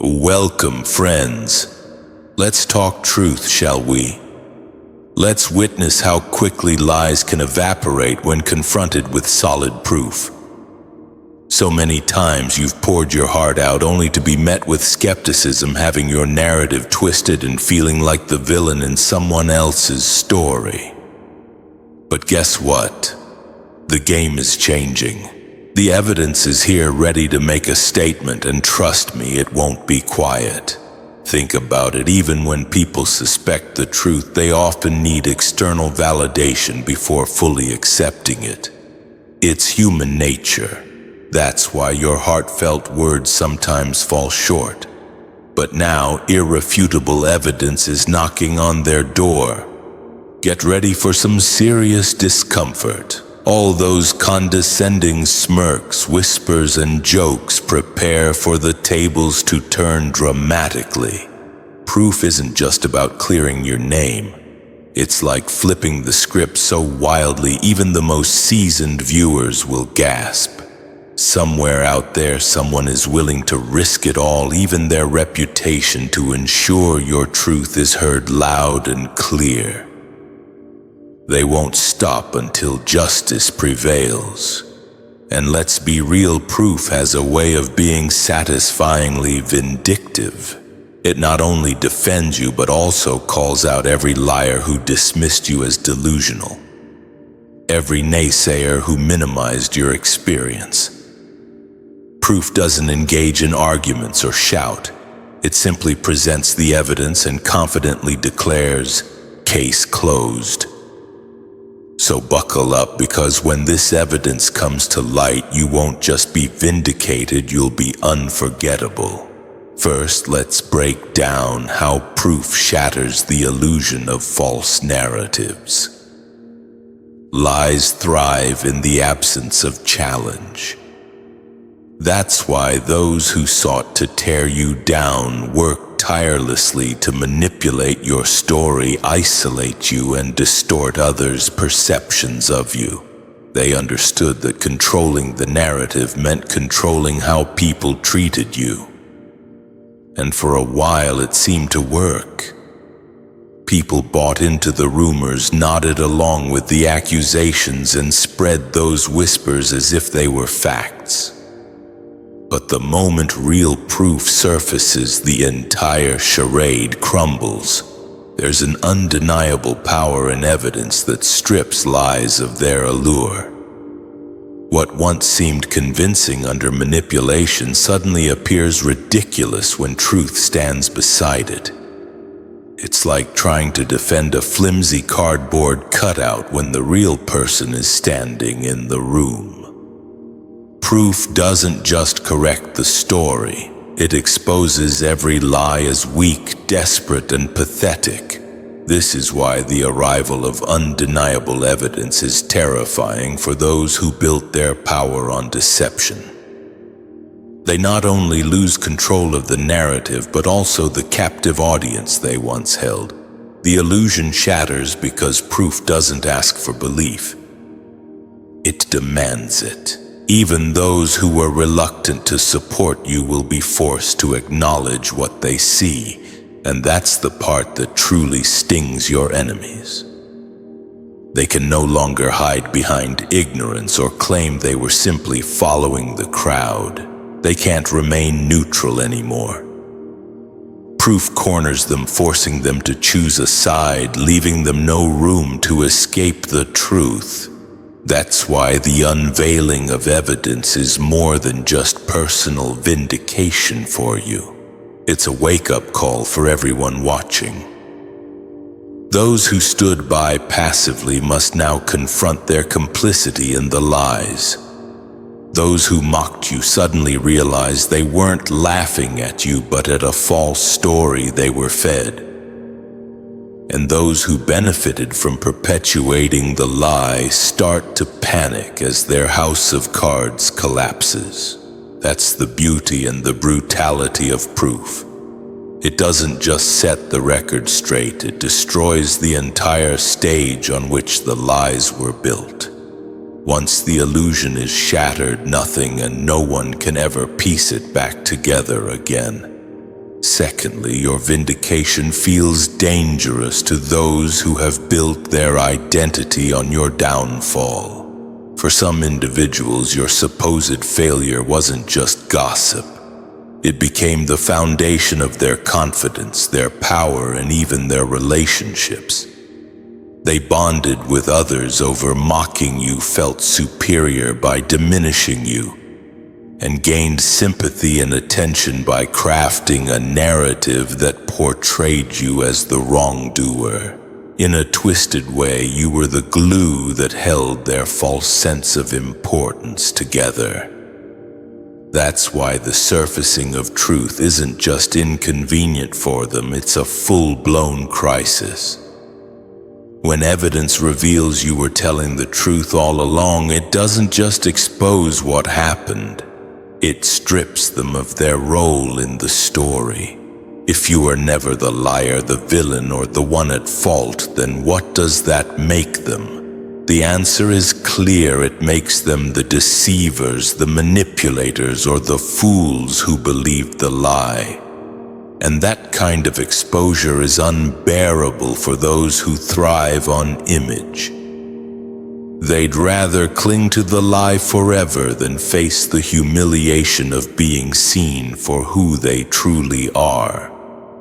Welcome, friends. Let's talk truth, shall we? Let's witness how quickly lies can evaporate when confronted with solid proof. So many times you've poured your heart out only to be met with skepticism, having your narrative twisted and feeling like the villain in someone else's story. But guess what? The game is changing. The evidence is here ready to make a statement, and trust me, it won't be quiet. Think about it, even when people suspect the truth, they often need external validation before fully accepting it. It's human nature. That's why your heartfelt words sometimes fall short. But now, irrefutable evidence is knocking on their door. Get ready for some serious discomfort. All those condescending smirks, whispers, and jokes, prepare for the tables to turn dramatically. Proof isn't just about clearing your name. It's like flipping the script so wildly even the most seasoned viewers will gasp. Somewhere out there, someone is willing to risk it all, even their reputation, to ensure your truth is heard loud and clear. They won't stop until justice prevails. And let's be real, proof has a way of being satisfyingly vindictive. It not only defends you, but also calls out every liar who dismissed you as delusional, every naysayer who minimized your experience. Proof doesn't engage in arguments or shout. It simply presents the evidence and confidently declares, "Case closed." So buckle up, because when this evidence comes to light, you won't just be vindicated, you'll be unforgettable. First, let's break down how proof shatters the illusion of false narratives. Lies thrive in the absence of challenge. That's why those who sought to tear you down worked tirelessly to manipulate your story, isolate you, and distort others' perceptions of you. They understood that controlling the narrative meant controlling how people treated you. And for a while it seemed to work. People bought into the rumors, nodded along with the accusations, and spread those whispers as if they were facts. But the moment real proof surfaces, the entire charade crumbles. There's an undeniable power in evidence that strips lies of their allure. What once seemed convincing under manipulation suddenly appears ridiculous when truth stands beside it. It's like trying to defend a flimsy cardboard cutout when the real person is standing in the room. Proof doesn't just correct the story, it exposes every lie as weak, desperate, and pathetic. This is why the arrival of undeniable evidence is terrifying for those who built their power on deception. They not only lose control of the narrative, but also the captive audience they once held. The illusion shatters because proof doesn't ask for belief. It demands it. Even those who were reluctant to support you will be forced to acknowledge what they see, and that's the part that truly stings your enemies. They can no longer hide behind ignorance or claim they were simply following the crowd. They can't remain neutral anymore. Proof corners them, forcing them to choose a side, leaving them no room to escape the truth. That's why the unveiling of evidence is more than just personal vindication for you. It's a wake-up call for everyone watching. Those who stood by passively must now confront their complicity in the lies. Those who mocked you suddenly realize they weren't laughing at you, but at a false story they were fed. And those who benefited from perpetuating the lie start to panic as their house of cards collapses. That's the beauty and the brutality of proof. It doesn't just set the record straight, it destroys the entire stage on which the lies were built. Once the illusion is shattered, nothing and no one can ever piece it back together again. Secondly, your vindication feels dangerous to those who have built their identity on your downfall. For some individuals, your supposed failure wasn't just gossip. It became the foundation of their confidence, their power, and even their relationships. They bonded with others over mocking you, felt superior by diminishing you, and gained sympathy and attention by crafting a narrative that portrayed you as the wrongdoer. In a twisted way, you were the glue that held their false sense of importance together. That's why the surfacing of truth isn't just inconvenient for them, it's a full-blown crisis. When evidence reveals you were telling the truth all along, it doesn't just expose what happened. It strips them of their role in the story. If you are never the liar, the villain, or the one at fault, then what does that make them? The answer is clear. It makes them the deceivers, the manipulators, or the fools who believed the lie. And that kind of exposure is unbearable for those who thrive on image. They'd rather cling to the lie forever than face the humiliation of being seen for who they truly are.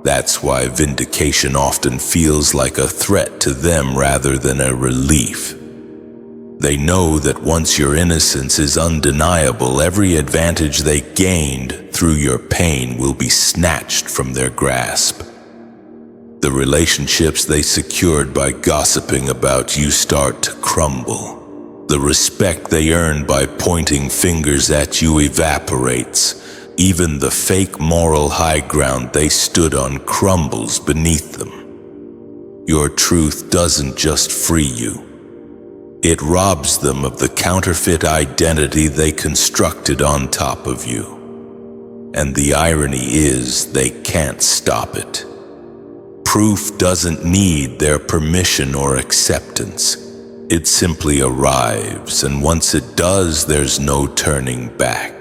That's why vindication often feels like a threat to them rather than a relief. They know that once your innocence is undeniable, every advantage they gained through your pain will be snatched from their grasp. The relationships they secured by gossiping about you start to crumble. The respect they earned by pointing fingers at you evaporates. Even the fake moral high ground they stood on crumbles beneath them. Your truth doesn't just free you. It robs them of the counterfeit identity they constructed on top of you. And the irony is, they can't stop it. Proof doesn't need their permission or acceptance. It simply arrives, and once it does, there's no turning back.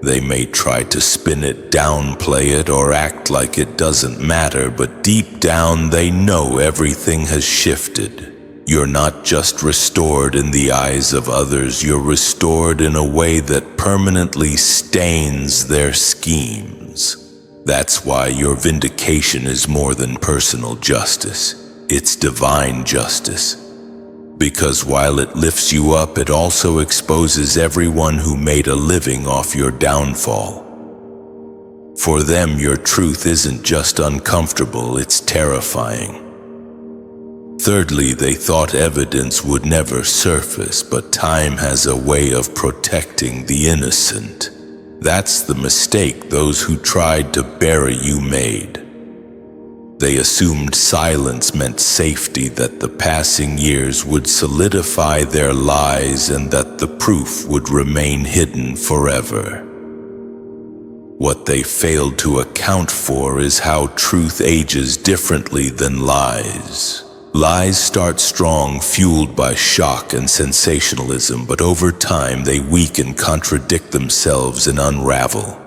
They may try to spin it, downplay it, or act like it doesn't matter, but deep down they know everything has shifted. You're not just restored in the eyes of others, you're restored in a way that permanently stains their schemes. That's why your vindication is more than personal justice. It's divine justice. Because while it lifts you up, it also exposes everyone who made a living off your downfall. For them, your truth isn't just uncomfortable, it's terrifying. Thirdly, they thought evidence would never surface, but time has a way of protecting the innocent. That's the mistake those who tried to bury you made. They assumed silence meant safety, that the passing years would solidify their lies and that the proof would remain hidden forever. What they failed to account for is how truth ages differently than lies. Lies start strong, fueled by shock and sensationalism, but over time they weaken, contradict themselves, and unravel.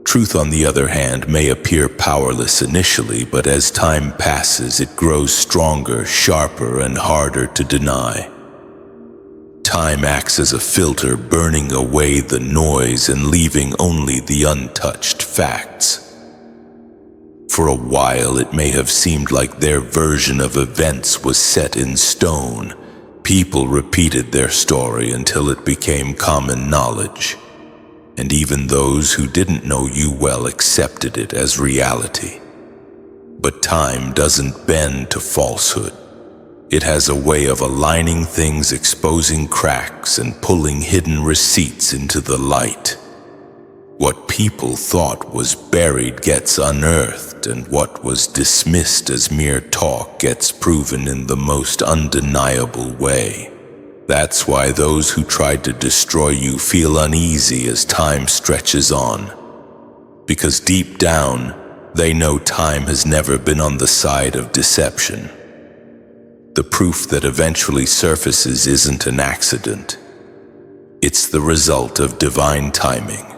Truth, on the other hand, may appear powerless initially, but as time passes, it grows stronger, sharper, and harder to deny. Time acts as a filter, burning away the noise and leaving only the untouched facts. For a while, it may have seemed like their version of events was set in stone. People repeated their story until it became common knowledge. And even those who didn't know you well accepted it as reality. But time doesn't bend to falsehood. It has a way of aligning things, exposing cracks, and pulling hidden receipts into the light. What people thought was buried gets unearthed, and what was dismissed as mere talk gets proven in the most undeniable way. That's why those who tried to destroy you feel uneasy as time stretches on. Because deep down, they know time has never been on the side of deception. The proof that eventually surfaces isn't an accident. It's the result of divine timing.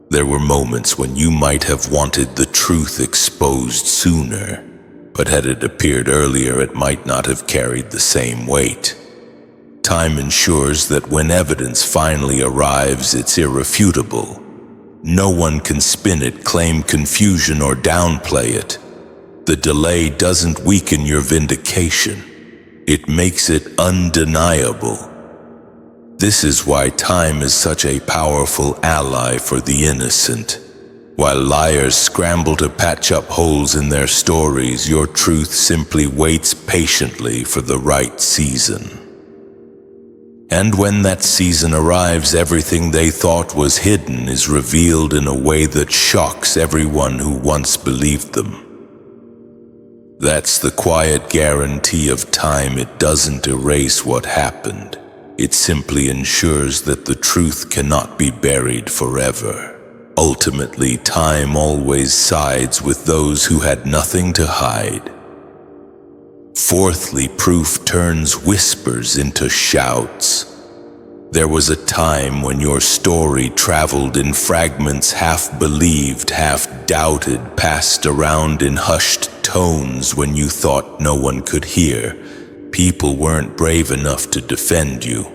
There were moments when you might have wanted the truth exposed sooner, but had it appeared earlier, it might not have carried the same weight. Time ensures that when evidence finally arrives, it's irrefutable. No one can spin it, claim confusion, or downplay it. The delay doesn't weaken your vindication. It makes it undeniable. This is why time is such a powerful ally for the innocent. While liars scramble to patch up holes in their stories, your truth simply waits patiently for the right season. And when that season arrives, everything they thought was hidden is revealed in a way that shocks everyone who once believed them. That's the quiet guarantee of time. It doesn't erase what happened. It simply ensures that the truth cannot be buried forever. Ultimately, time always sides with those who had nothing to hide. Fourthly, proof turns whispers into shouts. There was a time when your story traveled in fragments, half believed, half doubted, passed around in hushed tones when you thought no one could hear. People weren't brave enough to defend you,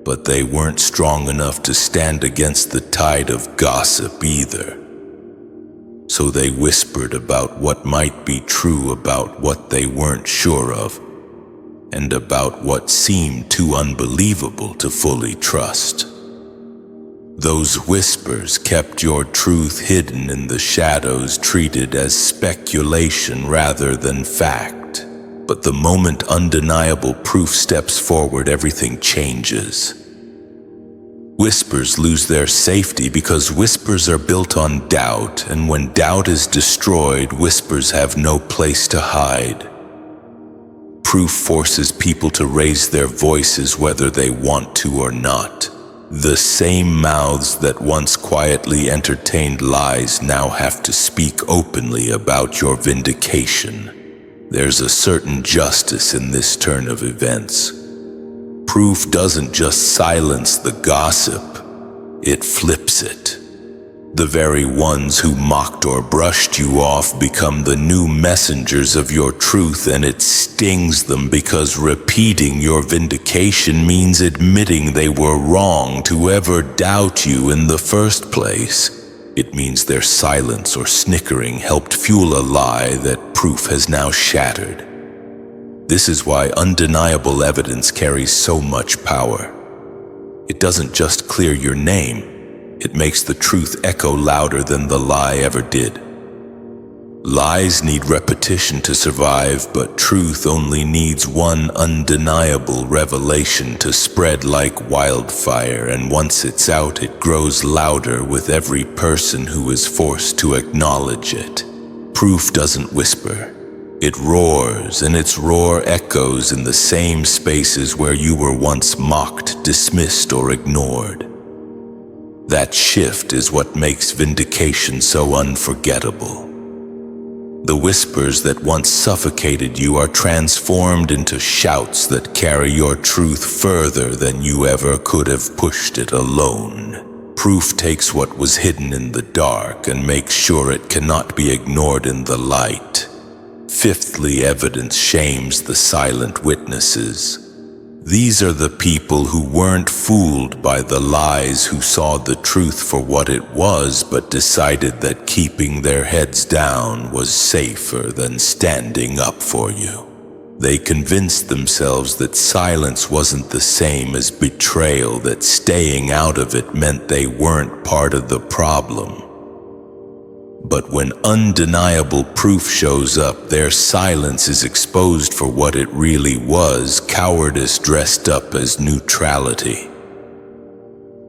but they weren't strong enough to stand against the tide of gossip either. So they whispered about what might be true, about what they weren't sure of, and about what seemed too unbelievable to fully trust. Those whispers kept your truth hidden in the shadows, treated as speculation rather than fact. But the moment undeniable proof steps forward, everything changes. Whispers lose their safety because whispers are built on doubt, and when doubt is destroyed, whispers have no place to hide. Proof forces people to raise their voices whether they want to or not. The same mouths that once quietly entertained lies now have to speak openly about your vindication. There's a certain justice in this turn of events. Proof doesn't just silence the gossip, it flips it. The very ones who mocked or brushed you off become the new messengers of your truth, and it stings them because repeating your vindication means admitting they were wrong to ever doubt you in the first place. It means their silence or snickering helped fuel a lie that proof has now shattered. This is why undeniable evidence carries so much power. It doesn't just clear your name, it makes the truth echo louder than the lie ever did. Lies need repetition to survive, but truth only needs one undeniable revelation to spread like wildfire, and once it's out, it grows louder with every person who is forced to acknowledge it. Proof doesn't whisper. It roars, and its roar echoes in the same spaces where you were once mocked, dismissed, or ignored. That shift is what makes vindication so unforgettable. The whispers that once suffocated you are transformed into shouts that carry your truth further than you ever could have pushed it alone. Proof takes what was hidden in the dark and makes sure it cannot be ignored in the light. Fifthly, evidence shames the silent witnesses. These are the people who weren't fooled by the lies, who saw the truth for what it was, but decided that keeping their heads down was safer than standing up for you. They convinced themselves that silence wasn't the same as betrayal, that staying out of it meant they weren't part of the problem. But when undeniable proof shows up, their silence is exposed for what it really was: cowardice dressed up as neutrality.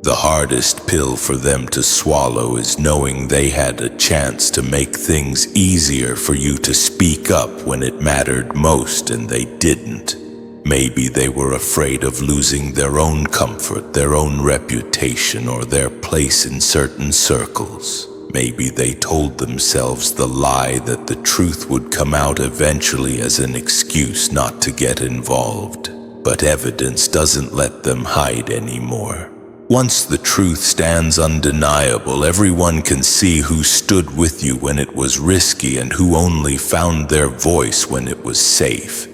The hardest pill for them to swallow is knowing they had a chance to make things easier for you to speak up when it mattered most, and they didn't. Maybe they were afraid of losing their own comfort, their own reputation, or their place in certain circles. Maybe they told themselves the lie that the truth would come out eventually as an excuse not to get involved. But evidence doesn't let them hide anymore. Once the truth stands undeniable, everyone can see who stood with you when it was risky and who only found their voice when it was safe.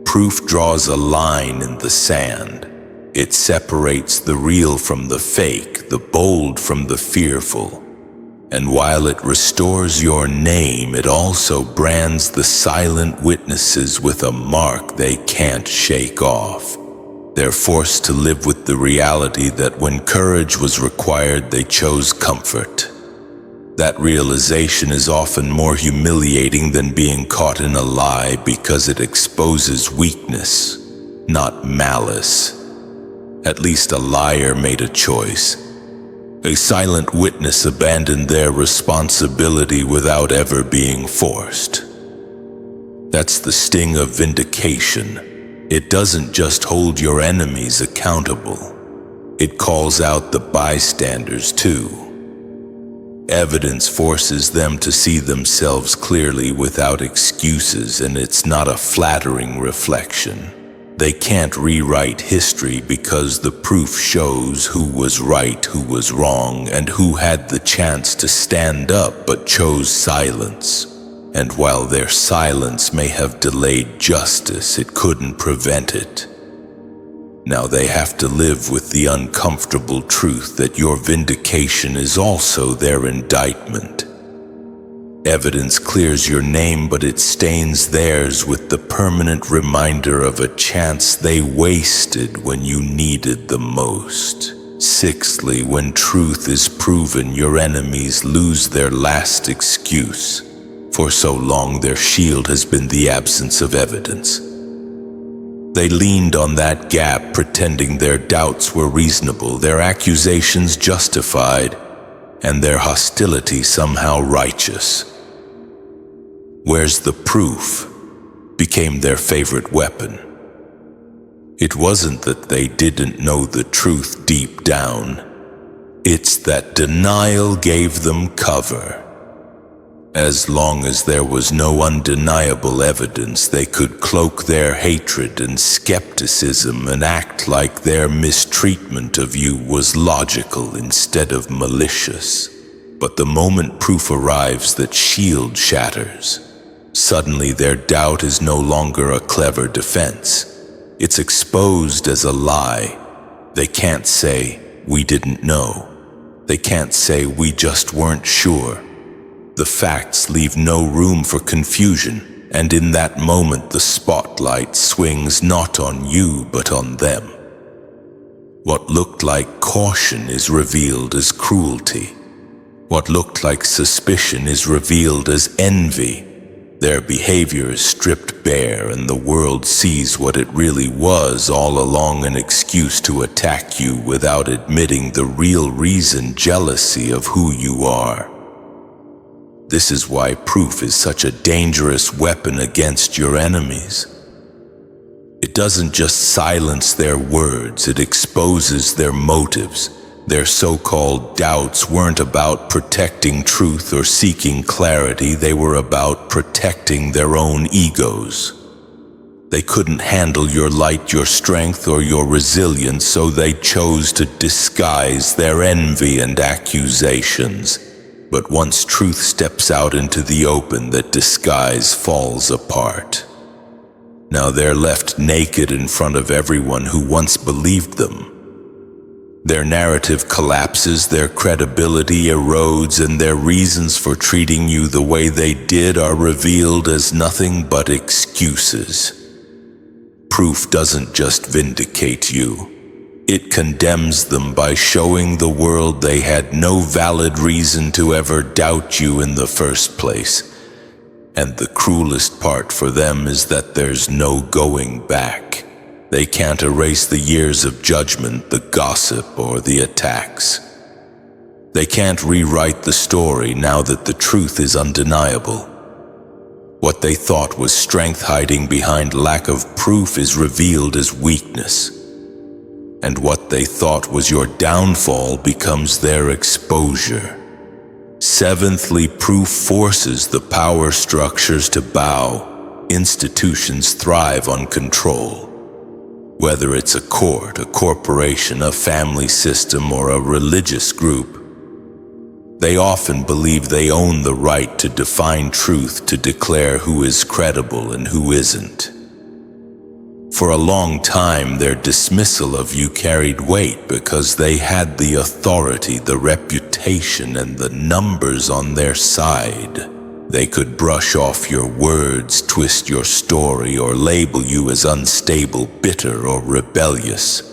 Proof draws a line in the sand. It separates the real from the fake, the bold from the fearful. And while it restores your name, it also brands the silent witnesses with a mark they can't shake off. They're forced to live with the reality that when courage was required, they chose comfort. That realization is often more humiliating than being caught in a lie because it exposes weakness, not malice. At least a liar made a choice. A silent witness abandoned their responsibility without ever being forced. That's the sting of vindication. It doesn't just hold your enemies accountable. It calls out the bystanders too. Evidence forces them to see themselves clearly without excuses, and it's not a flattering reflection. They can't rewrite history because the proof shows who was right, who was wrong, and who had the chance to stand up but chose silence. And while their silence may have delayed justice, it couldn't prevent it. Now they have to live with the uncomfortable truth that your vindication is also their indictment. Evidence clears your name, but it stains theirs with the permanent reminder of a chance they wasted when you needed the most. Sixthly, when truth is proven, your enemies lose their last excuse. For so long, their shield has been the absence of evidence. They leaned on that gap, pretending their doubts were reasonable, their accusations justified, and their hostility somehow righteous. Where's the proof became their favorite weapon. It wasn't that they didn't know the truth deep down. It's that denial gave them cover. As long as there was no undeniable evidence, they could cloak their hatred and skepticism and act like their mistreatment of you was logical instead of malicious. But the moment proof arrives, that shield shatters. Suddenly their doubt is no longer a clever defense. It's exposed as a lie. They can't say, "We didn't know." They can't say, "We just weren't sure." The facts leave no room for confusion, and in that moment the spotlight swings not on you but on them. What looked like caution is revealed as cruelty. What looked like suspicion is revealed as envy. Their behavior is stripped bare, and the world sees what it really was, all along an excuse to attack you without admitting the real reason: jealousy of who you are. This is why proof is such a dangerous weapon against your enemies. It doesn't just silence their words, it exposes their motives. Their so-called doubts weren't about protecting truth or seeking clarity, they were about protecting their own egos. They couldn't handle your light, your strength, or your resilience, so they chose to disguise their envy and accusations. But once truth steps out into the open, that disguise falls apart. Now they're left naked in front of everyone who once believed them. Their narrative collapses, their credibility erodes, and their reasons for treating you the way they did are revealed as nothing but excuses. Proof doesn't just vindicate you. It condemns them by showing the world they had no valid reason to ever doubt you in the first place. And the cruelest part for them is that there's no going back. They can't erase the years of judgment, the gossip, or the attacks. They can't rewrite the story now that the truth is undeniable. What they thought was strength hiding behind lack of proof is revealed as weakness. And what they thought was your downfall becomes their exposure. Seventhly, proof forces the power structures to bow. Institutions thrive on control. Whether it's a court, a corporation, a family system, or a religious group, they often believe they own the right to define truth, to declare who is credible and who isn't. For a long time, their dismissal of you carried weight because they had the authority, the reputation, and the numbers on their side. They could brush off your words, twist your story, or label you as unstable, bitter, or rebellious.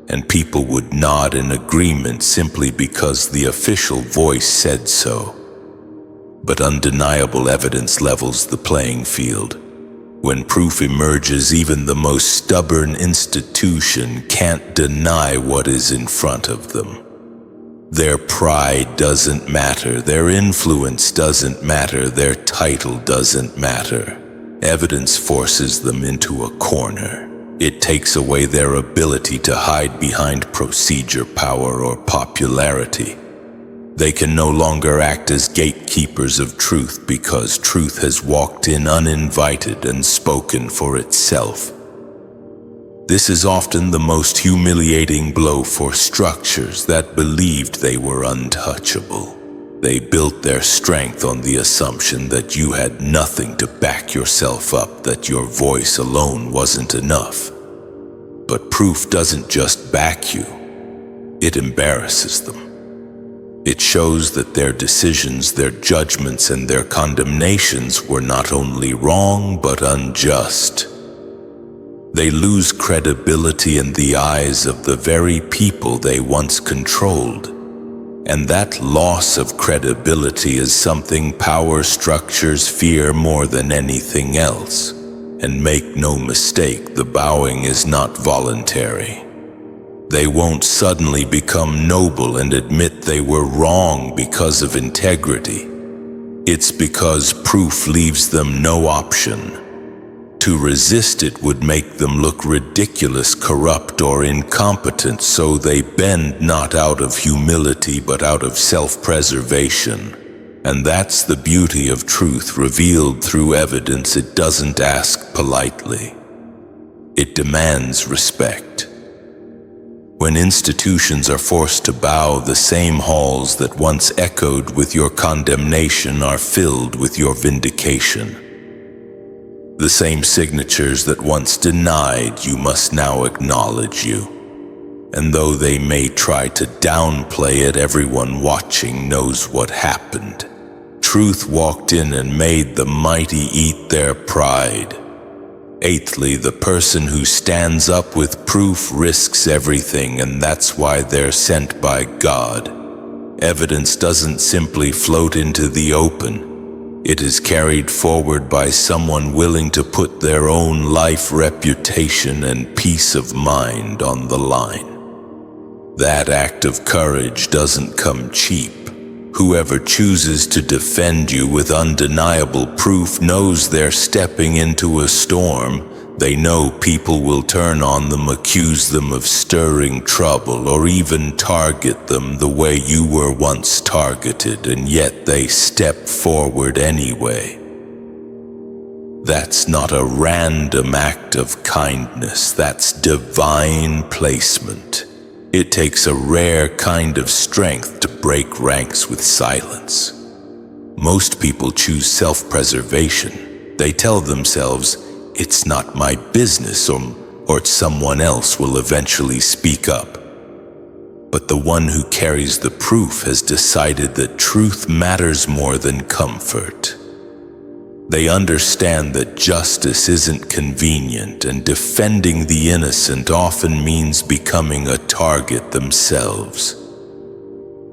And people would nod in agreement simply because the official voice said so. But undeniable evidence levels the playing field. When proof emerges, even the most stubborn institution can't deny what is in front of them. Their pride doesn't matter, their influence doesn't matter, their title doesn't matter. Evidence forces them into a corner. It takes away their ability to hide behind procedure, power, or popularity. They can no longer act as gatekeepers of truth because truth has walked in uninvited and spoken for itself. This is often the most humiliating blow for structures that believed they were untouchable. They built their strength on the assumption that you had nothing to back yourself up, that your voice alone wasn't enough. But proof doesn't just back you, it embarrasses them. It shows that their decisions, their judgments, and their condemnations were not only wrong but unjust. They lose credibility in the eyes of the very people they once controlled. And that loss of credibility is something power structures fear more than anything else. And make no mistake, the bowing is not voluntary. They won't suddenly become noble and admit they were wrong because of integrity. It's because proof leaves them no option. To resist it would make them look ridiculous, corrupt, or incompetent, so they bend not out of humility but out of self-preservation. And that's the beauty of truth revealed through evidence. It doesn't ask politely. It demands respect. When institutions are forced to bow, the same halls that once echoed with your condemnation are filled with your vindication. The same signatures that once denied you must now acknowledge you. And though they may try to downplay it, everyone watching knows what happened. Truth walked in and made the mighty eat their pride. Eighthly, the person who stands up with proof risks everything, and that's why they're sent by God. Evidence doesn't simply float into the open. It is carried forward by someone willing to put their own life, reputation, and peace of mind on the line. That act of courage doesn't come cheap. Whoever chooses to defend you with undeniable proof knows they're stepping into a storm. They know people will turn on them, accuse them of stirring trouble, or even target them the way you were once targeted, and yet they step forward anyway. That's not a random act of kindness, that's divine placement. It takes a rare kind of strength to break ranks with silence. Most people choose self-preservation. They tell themselves, it's not my business, or someone else will eventually speak up. But the one who carries the proof has decided that truth matters more than comfort. They understand that justice isn't convenient, and defending the innocent often means becoming a target themselves.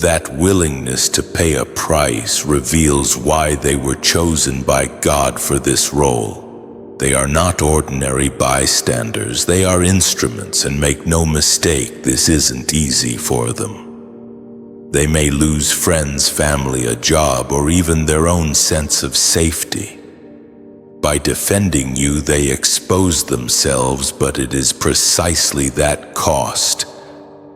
That willingness to pay a price reveals why they were chosen by God for this role. They are not ordinary bystanders, they are instruments, and make no mistake, this isn't easy for them. They may lose friends, family, a job, or even their own sense of safety. By defending you, they expose themselves, but it is precisely that cost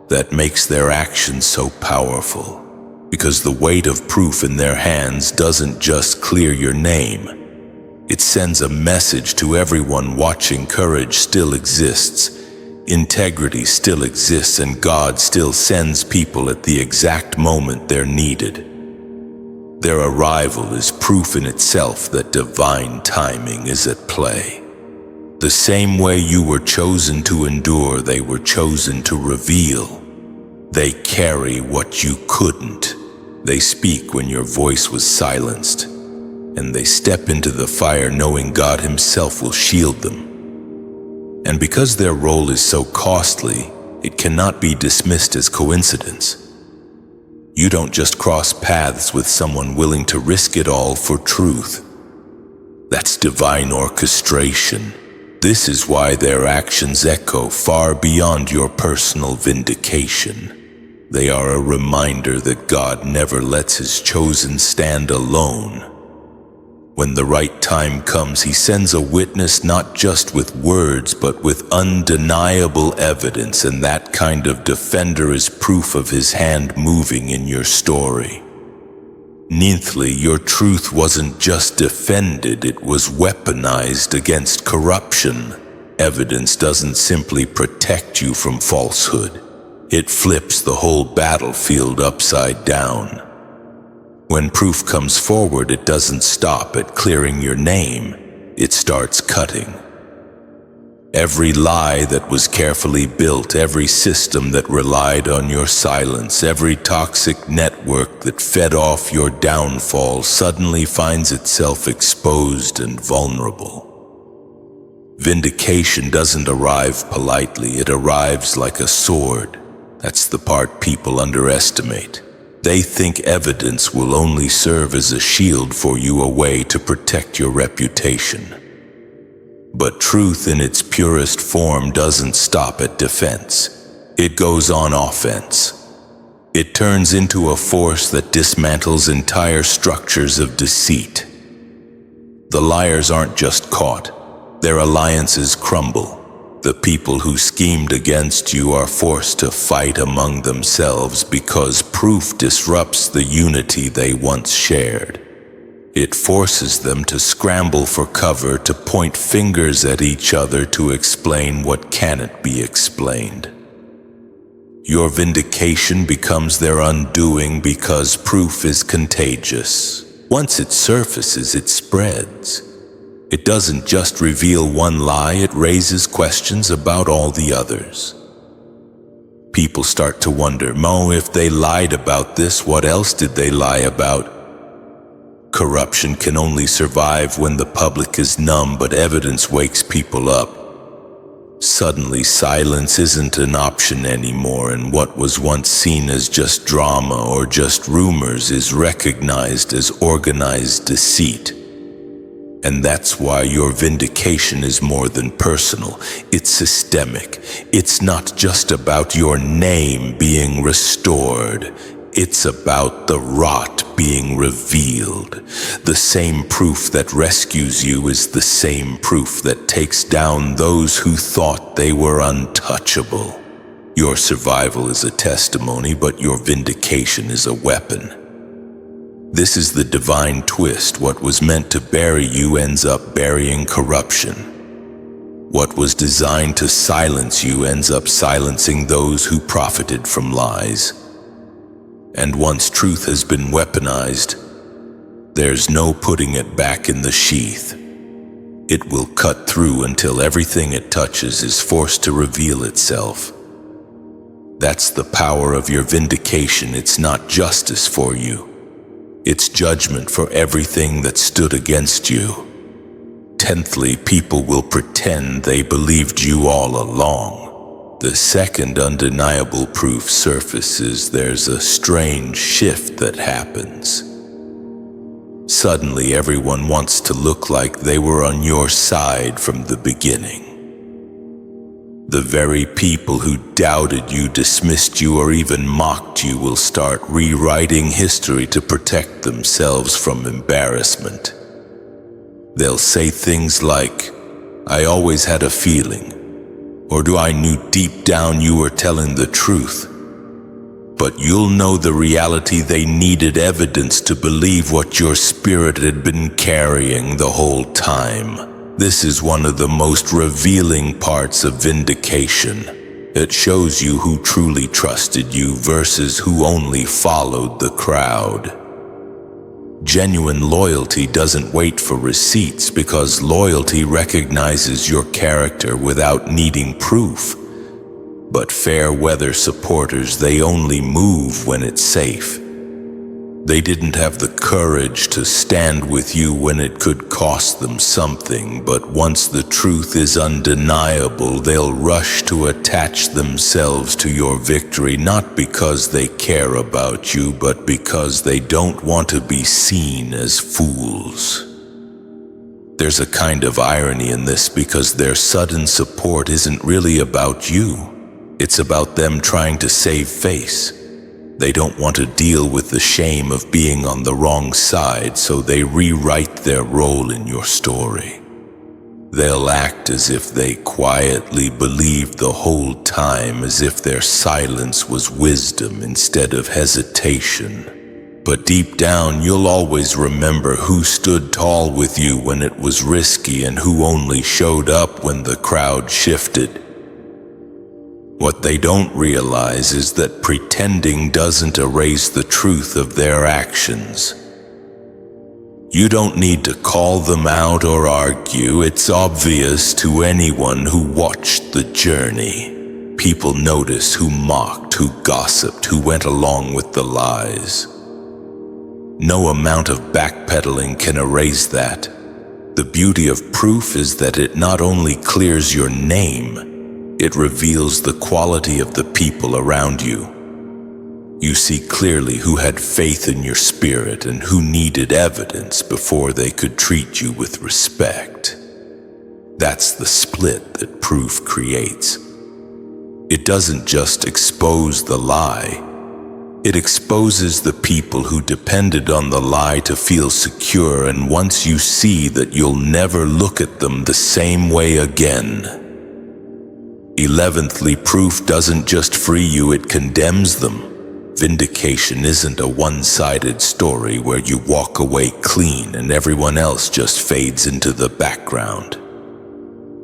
that makes their actions so powerful. Because the weight of proof in their hands doesn't just clear your name. It sends a message to everyone watching: courage still exists. Integrity still exists and God still sends people at the exact moment they're needed. Their arrival is proof in itself that divine timing is at play. The same way you were chosen to endure, they were chosen to reveal. They carry what you couldn't. They speak when your voice was silenced, and they step into the fire knowing God Himself will shield them. And because their role is so costly, it cannot be dismissed as coincidence. You don't just cross paths with someone willing to risk it all for truth. That's divine orchestration. This is why their actions echo far beyond your personal vindication. They are a reminder that God never lets His chosen stand alone. When the right time comes, He sends a witness not just with words, but with undeniable evidence, and that kind of defender is proof of His hand moving in your story. Ninthly, your truth wasn't just defended, it was weaponized against corruption. Evidence doesn't simply protect you from falsehood. It flips the whole battlefield upside down. When proof comes forward, it doesn't stop at clearing your name. It starts cutting. Every lie that was carefully built, every system that relied on your silence, every toxic network that fed off your downfall suddenly finds itself exposed and vulnerable. Vindication doesn't arrive politely, it arrives like a sword. That's the part people underestimate. They think evidence will only serve as a shield for you, a way to protect your reputation. But truth in its purest form doesn't stop at defense. It goes on offense. It turns into a force that dismantles entire structures of deceit. The liars aren't just caught, their alliances crumble. The people who schemed against you are forced to fight among themselves because proof disrupts the unity they once shared. It forces them to scramble for cover, to point fingers at each other, to explain what cannot be explained. Your vindication becomes their undoing because proof is contagious. Once it surfaces, it spreads. It doesn't just reveal one lie, it raises questions about all the others. People start to wonder, if they lied about this, what else did they lie about? Corruption can only survive when the public is numb, but evidence wakes people up. Suddenly, silence isn't an option anymore, and what was once seen as just drama or just rumors is recognized as organized deceit. And that's why your vindication is more than personal. It's systemic. It's not just about your name being restored. It's about the rot being revealed. The same proof that rescues you is the same proof that takes down those who thought they were untouchable. Your survival is a testimony, but your vindication is a weapon. This is the divine twist. What was meant to bury you ends up burying corruption. What was designed to silence you ends up silencing those who profited from lies. And once truth has been weaponized, there's no putting it back in the sheath. It will cut through until everything it touches is forced to reveal itself. That's the power of your vindication. It's not justice for you. It's judgment for everything that stood against you. Tenthly, people will pretend they believed you all along. The second undeniable proof surfaces, there's a strange shift that happens. Suddenly, everyone wants to look like they were on your side from the beginning. The very people who doubted you, dismissed you, or even mocked you will start rewriting history to protect themselves from embarrassment. They'll say things like, "I always had a feeling," or "I knew deep down you were telling the truth." But you'll know the reality: they needed evidence to believe what your spirit had been carrying the whole time. This is one of the most revealing parts of vindication. It shows you who truly trusted you versus who only followed the crowd. Genuine loyalty doesn't wait for receipts because loyalty recognizes your character without needing proof. But fair weather supporters, they only move when it's safe. They didn't have the courage to stand with you when it could cost them something, but once the truth is undeniable, they'll rush to attach themselves to your victory, not because they care about you, but because they don't want to be seen as fools. There's a kind of irony in this because their sudden support isn't really about you. It's about them trying to save face. They don't want to deal with the shame of being on the wrong side, so they rewrite their role in your story. They'll act as if they quietly believed the whole time, as if their silence was wisdom instead of hesitation. But deep down, you'll always remember who stood tall with you when it was risky and who only showed up when the crowd shifted. What they don't realize is that pretending doesn't erase the truth of their actions. You don't need to call them out or argue. It's obvious to anyone who watched the journey. People notice who mocked, who gossiped, who went along with the lies. No amount of backpedaling can erase that. The beauty of proof is that it not only clears your name, it reveals the quality of the people around you. You see clearly who had faith in your spirit and who needed evidence before they could treat you with respect. That's the split that proof creates. It doesn't just expose the lie. It exposes the people who depended on the lie to feel secure, and once you see that, you'll never look at them the same way again. 11thly, proof doesn't just free you, it condemns them. Vindication isn't a one-sided story where you walk away clean and everyone else just fades into the background.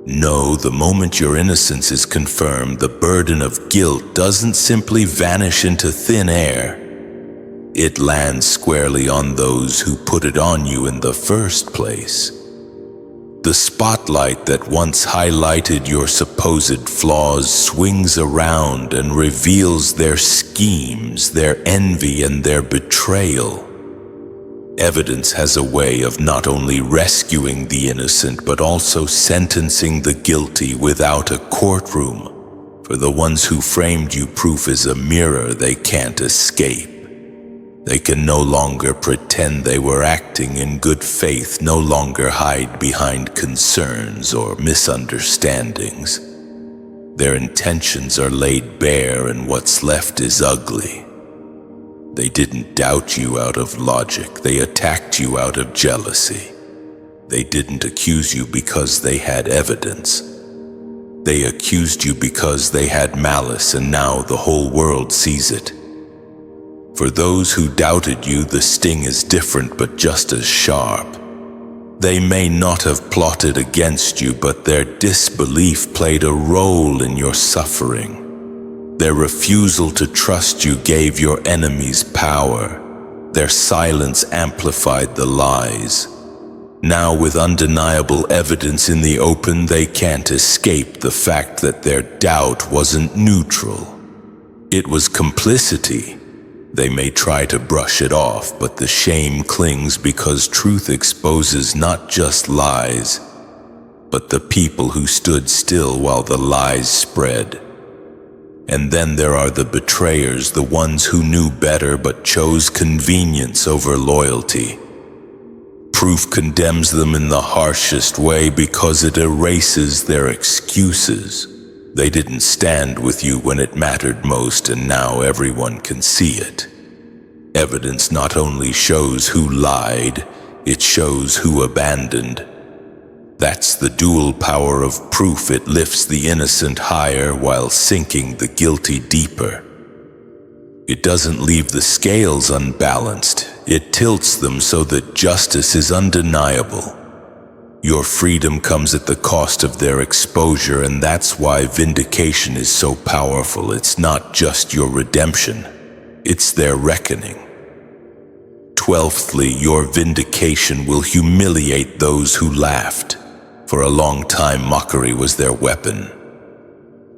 No, the moment your innocence is confirmed, the burden of guilt doesn't simply vanish into thin air. It lands squarely on those who put it on you in the first place. The spotlight that once highlighted your supposed flaws swings around and reveals their schemes, their envy, and their betrayal. Evidence has a way of not only rescuing the innocent, but also sentencing the guilty without a courtroom. For the ones who framed you, proof is a mirror they can't escape. They can no longer pretend they were acting in good faith, no longer hide behind concerns or misunderstandings. Their intentions are laid bare and what's left is ugly. They didn't doubt you out of logic, they attacked you out of jealousy. They didn't accuse you because they had evidence. They accused you because they had malice, and now the whole world sees it. For those who doubted you, the sting is different but just as sharp. They may not have plotted against you, but their disbelief played a role in your suffering. Their refusal to trust you gave your enemies power. Their silence amplified the lies. Now, with undeniable evidence in the open, they can't escape the fact that their doubt wasn't neutral. It was complicity. They may try to brush it off, but the shame clings because truth exposes not just lies, but the people who stood still while the lies spread. And then there are the betrayers, the ones who knew better but chose convenience over loyalty. Proof condemns them in the harshest way because it erases their excuses. They didn't stand with you when it mattered most, and now everyone can see it. Evidence not only shows who lied, it shows who abandoned. That's the dual power of proof. It lifts the innocent higher while sinking the guilty deeper. It doesn't leave the scales unbalanced. It tilts them so that justice is undeniable. Your freedom comes at the cost of their exposure, and that's why vindication is so powerful. It's not just your redemption, it's their reckoning. 12thly, your vindication will humiliate those who laughed. For a long time, mockery was their weapon.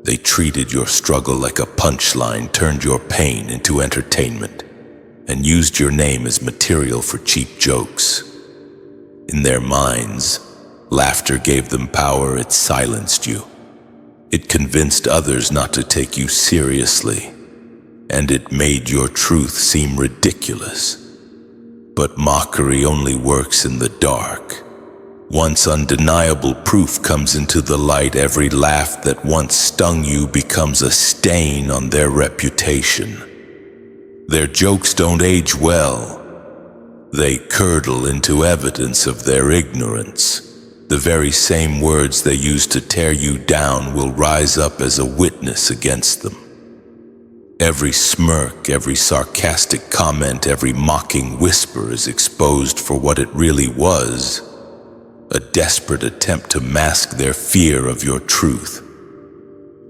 They treated your struggle like a punchline, turned your pain into entertainment, and used your name as material for cheap jokes. In their minds, laughter gave them power. It silenced you. It convinced others not to take you seriously, and it made your truth seem ridiculous. But mockery only works in the dark. Once undeniable proof comes into the light, every laugh that once stung you becomes a stain on their reputation. Their jokes don't age well. They curdle into evidence of their ignorance. The very same words they use to tear you down will rise up as a witness against them. Every smirk, every sarcastic comment, every mocking whisper is exposed for what it really was: a desperate attempt to mask their fear of your truth.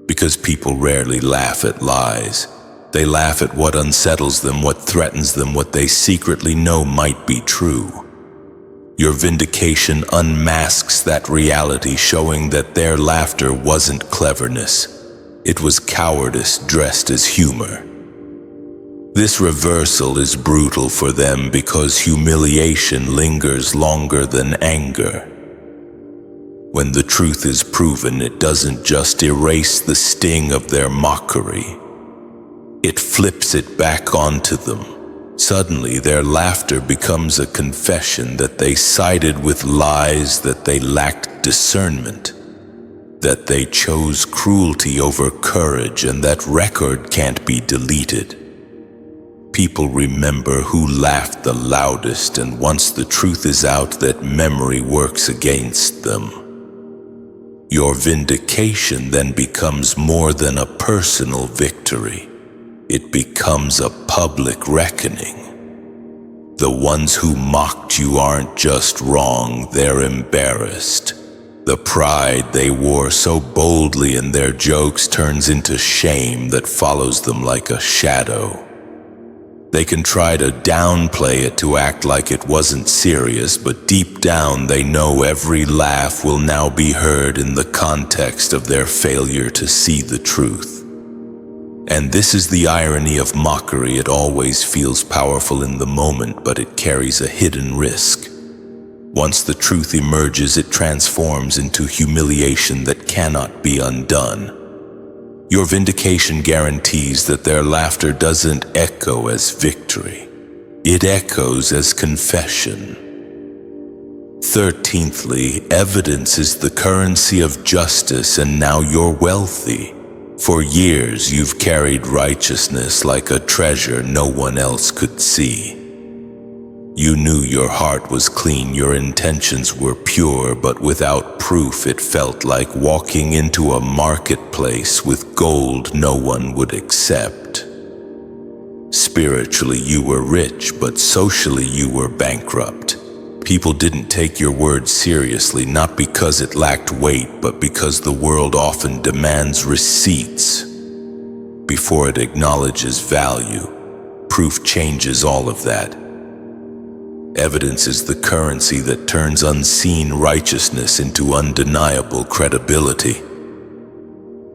Because people rarely laugh at lies. They laugh at what unsettles them, what threatens them, what they secretly know might be true. Your vindication unmasks that reality, showing that their laughter wasn't cleverness. It was cowardice dressed as humor. This reversal is brutal for them because humiliation lingers longer than anger. When the truth is proven, it doesn't just erase the sting of their mockery. It flips it back onto them. Suddenly, their laughter becomes a confession that they sided with lies, that they lacked discernment, that they chose cruelty over courage, and that record can't be deleted. People remember who laughed the loudest, and once the truth is out, that memory works against them. Your vindication then becomes more than a personal victory. It becomes a public reckoning. The ones who mocked you aren't just wrong, they're embarrassed. The pride they wore so boldly in their jokes turns into shame that follows them like a shadow. They can try to downplay it, to act like it wasn't serious, but deep down they know every laugh will now be heard in the context of their failure to see the truth. And this is the irony of mockery. It always feels powerful in the moment, but it carries a hidden risk. Once the truth emerges, it transforms into humiliation that cannot be undone. Your vindication guarantees that their laughter doesn't echo as victory. It echoes as confession. 13thly, evidence is the currency of justice, and now you're wealthy. For years, you've carried righteousness like a treasure no one else could see. You knew your heart was clean, your intentions were pure, but without proof it felt like walking into a marketplace with gold no one would accept. Spiritually, you were rich, but socially you were bankrupt. People didn't take your word seriously, not because it lacked weight, but because the world often demands receipts before it acknowledges value. Proof changes all of that. Evidence is the currency that turns unseen righteousness into undeniable credibility.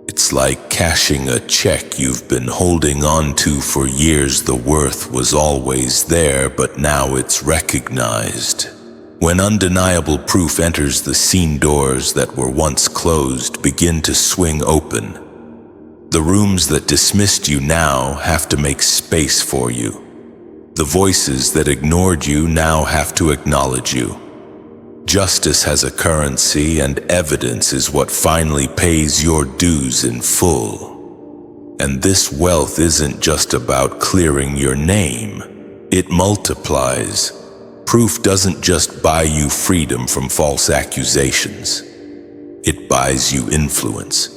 It's like cashing a check you've been holding on to for years. The worth was always there, but now it's recognized. When undeniable proof enters the scene, doors that were once closed begin to swing open. The rooms that dismissed you now have to make space for you. The voices that ignored you now have to acknowledge you. Justice has a currency, and evidence is what finally pays your dues in full. And this wealth isn't just about clearing your name. It multiplies. Proof doesn't just buy you freedom from false accusations. It buys you influence.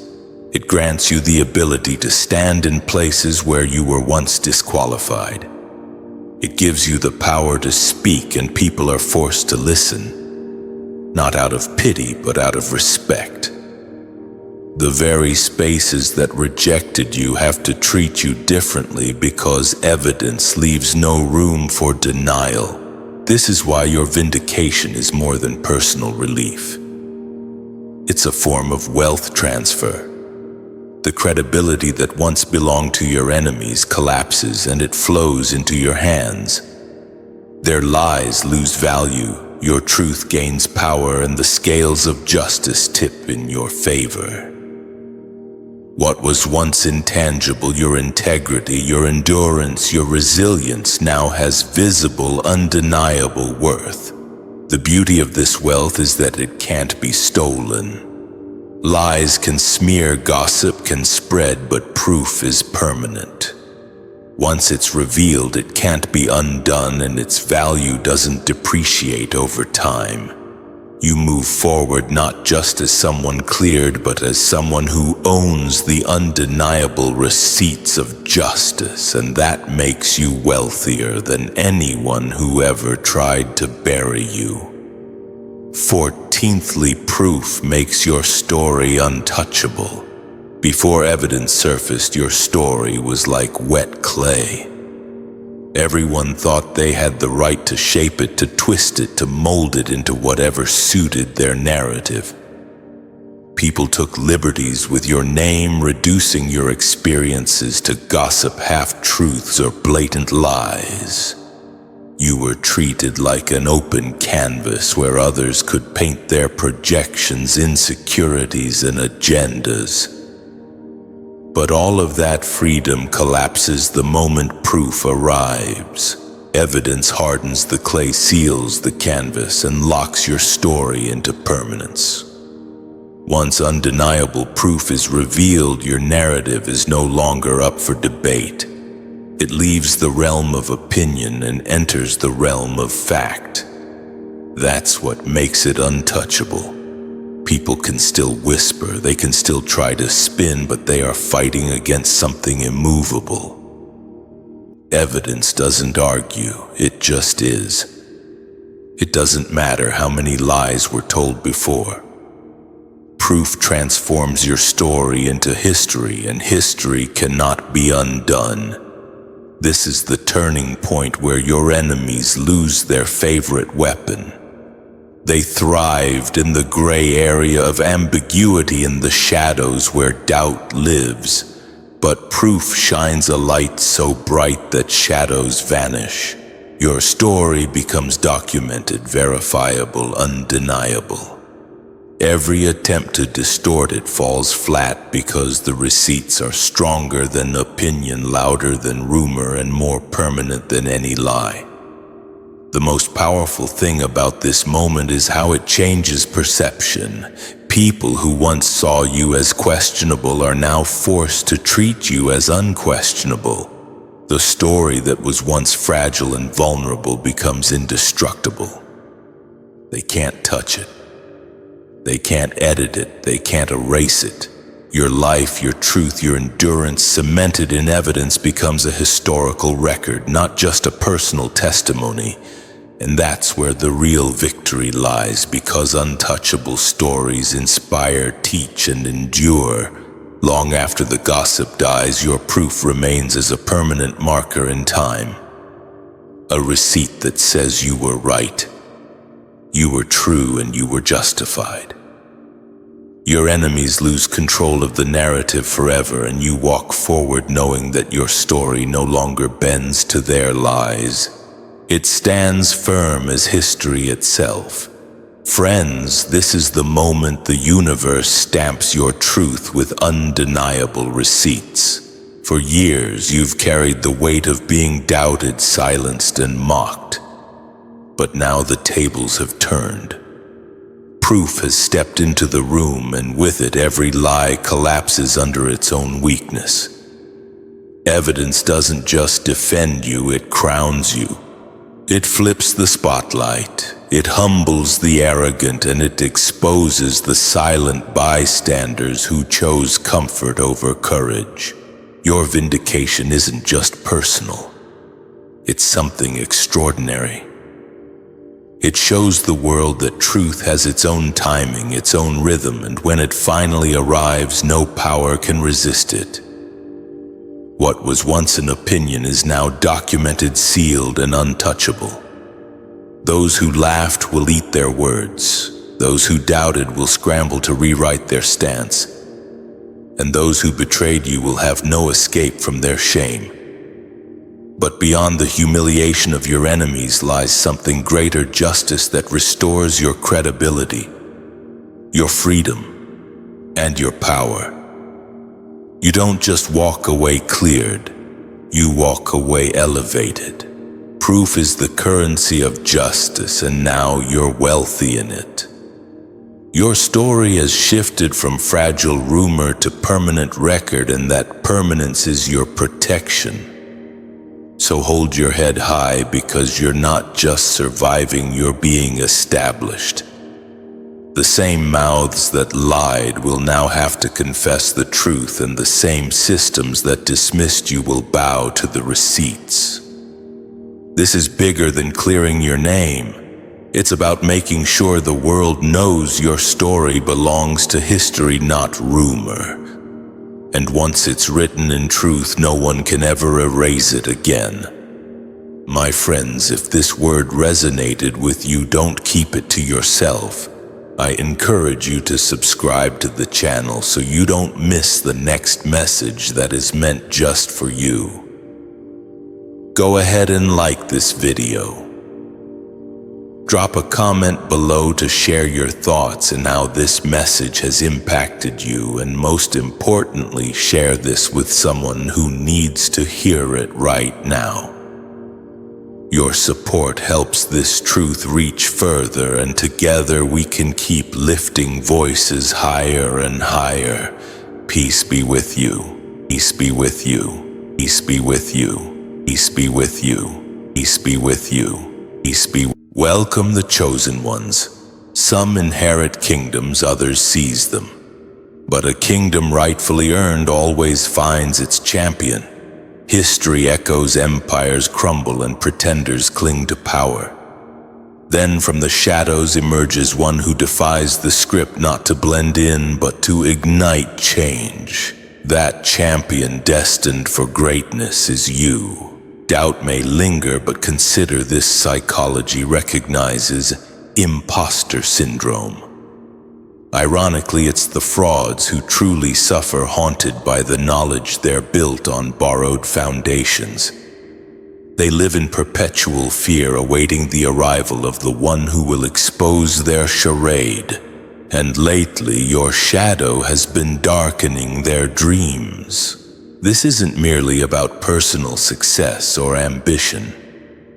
It grants you the ability to stand in places where you were once disqualified. It gives you the power to speak, and people are forced to listen. not out of pity, but out of respect. The very spaces that rejected you have to treat you differently because evidence leaves no room for denial. This is why your vindication is more than personal relief. It's a form of wealth transfer. The credibility that once belonged to your enemies collapses and it flows into your hands. Their lies lose value, your truth gains power, and the scales of justice tip in your favor. What was once intangible, your integrity, your endurance, your resilience, now has visible, undeniable worth. The beauty of this wealth is that it can't be stolen. Lies can smear, gossip can spread, but proof is permanent. Once it's revealed, it can't be undone, and its value doesn't depreciate over time. You move forward not just as someone cleared, but as someone who owns the undeniable receipts of justice, and that makes you wealthier than anyone who ever tried to bury you. 14thly, proof makes your story untouchable. Before evidence surfaced, your story was like wet clay. Everyone thought they had the right to shape it, to twist it, to mold it into whatever suited their narrative. People took liberties with your name, reducing your experiences to gossip, half-truths, or blatant lies. You were treated like an open canvas where others could paint their projections, insecurities, and agendas. But all of that freedom collapses the moment proof arrives. Evidence hardens the clay, seals the canvas, and locks your story into permanence. Once undeniable proof is revealed, your narrative is no longer up for debate. It leaves the realm of opinion and enters the realm of fact. That's what makes it untouchable. People can still whisper, they can still try to spin, but they are fighting against something immovable. Evidence doesn't argue, it just is. It doesn't matter how many lies were told before. Proof transforms your story into history, and history cannot be undone. This is the turning point where your enemies lose their favorite weapon. They thrived in the gray area of ambiguity, in the shadows where doubt lives. But proof shines a light so bright that shadows vanish. Your story becomes documented, verifiable, undeniable. Every attempt to distort it falls flat because the receipts are stronger than opinion, louder than rumor, and more permanent than any lie. The most powerful thing about this moment is how it changes perception. People who once saw you as questionable are now forced to treat you as unquestionable. The story that was once fragile and vulnerable becomes indestructible. They can't touch it. They can't edit it. They can't erase it. Your life, your truth, your endurance, cemented in evidence, becomes a historical record, not just a personal testimony. And that's where the real victory lies, because untouchable stories inspire, teach, and endure. Long after the gossip dies, your proof remains as a permanent marker in time. A receipt that says you were right, you were true, and you were justified. Your enemies lose control of the narrative forever, and you walk forward knowing that your story no longer bends to their lies. It stands firm as history itself. Friends, this is the moment the universe stamps your truth with undeniable receipts. For years, you've carried the weight of being doubted, silenced, and mocked. But now the tables have turned. Proof has stepped into the room, and with it, every lie collapses under its own weakness. Evidence doesn't just defend you, it crowns you. It flips the spotlight, it humbles the arrogant, and it exposes the silent bystanders who chose comfort over courage. Your vindication isn't just personal, it's something extraordinary. It shows the world that truth has its own timing, its own rhythm, and when it finally arrives, no power can resist it. What was once an opinion is now documented, sealed, and untouchable. Those who laughed will eat their words. Those who doubted will scramble to rewrite their stance. And those who betrayed you will have no escape from their shame. But beyond the humiliation of your enemies lies something greater: justice that restores your credibility, your freedom, and your power. You don't just walk away cleared, you walk away elevated. Proof is the currency of justice, and now you're wealthy in it. Your story has shifted from fragile rumor to permanent record, and that permanence is your protection. So hold your head high, because you're not just surviving, you're being established. The same mouths that lied will now have to confess the truth, and the same systems that dismissed you will bow to the receipts. This is bigger than clearing your name. It's about making sure the world knows your story belongs to history, not rumor. And once it's written in truth, no one can ever erase it again. My friends, if this word resonated with you, don't keep it to yourself. I encourage you to subscribe to the channel so you don't miss the next message that is meant just for you. Go ahead and like this video. Drop a comment below to share your thoughts and how this message has impacted you, and most importantly, share this with someone who needs to hear it right now. Your support helps this truth reach further, and together we can keep lifting voices higher and higher. Peace be with you. Peace be with you. Peace be with you. Peace be with you. Peace be with you. Peace be. Welcome the chosen ones. Some inherit kingdoms, others seize them. But a kingdom rightfully earned always finds its champion. History echoes, empires crumble, and pretenders cling to power. Then from the shadows emerges one who defies the script, not to blend in, but to ignite change. That champion destined for greatness is you. Doubt may linger, but consider this: psychology recognizes imposter syndrome. Ironically, it's the frauds who truly suffer, haunted by the knowledge they're built on borrowed foundations. They live in perpetual fear, awaiting the arrival of the one who will expose their charade. And lately, your shadow has been darkening their dreams. This isn't merely about personal success or ambition.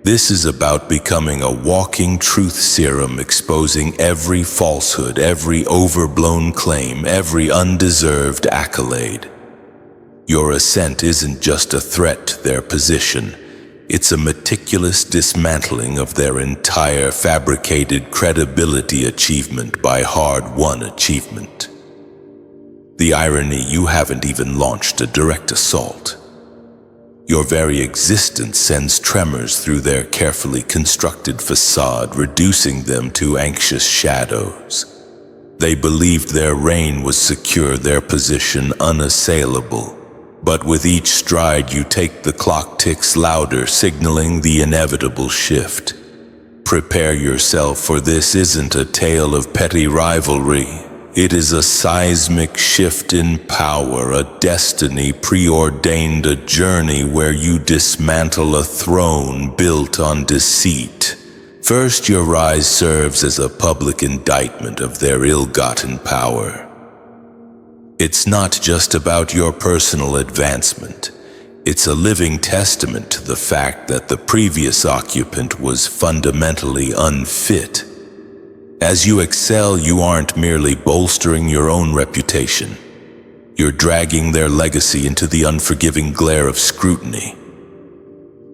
This is about becoming a walking truth serum, exposing every falsehood, every overblown claim, every undeserved accolade. Your ascent isn't just a threat to their position. It's a meticulous dismantling of their entire fabricated credibility, achievement by hard-won achievement. The irony: you haven't even launched a direct assault. Your very existence sends tremors through their carefully constructed facade, reducing them to anxious shadows. They believed their reign was secure, their position unassailable. But with each stride you take, the clock ticks louder, signaling the inevitable shift. Prepare yourself, for this isn't a tale of petty rivalry. It is a seismic shift in power, a destiny preordained, a journey where you dismantle a throne built on deceit. First, your rise serves as a public indictment of their ill-gotten power. It's not just about your personal advancement. It's a living testament to the fact that the previous occupant was fundamentally unfit. As you excel, you aren't merely bolstering your own reputation. You're dragging their legacy into the unforgiving glare of scrutiny.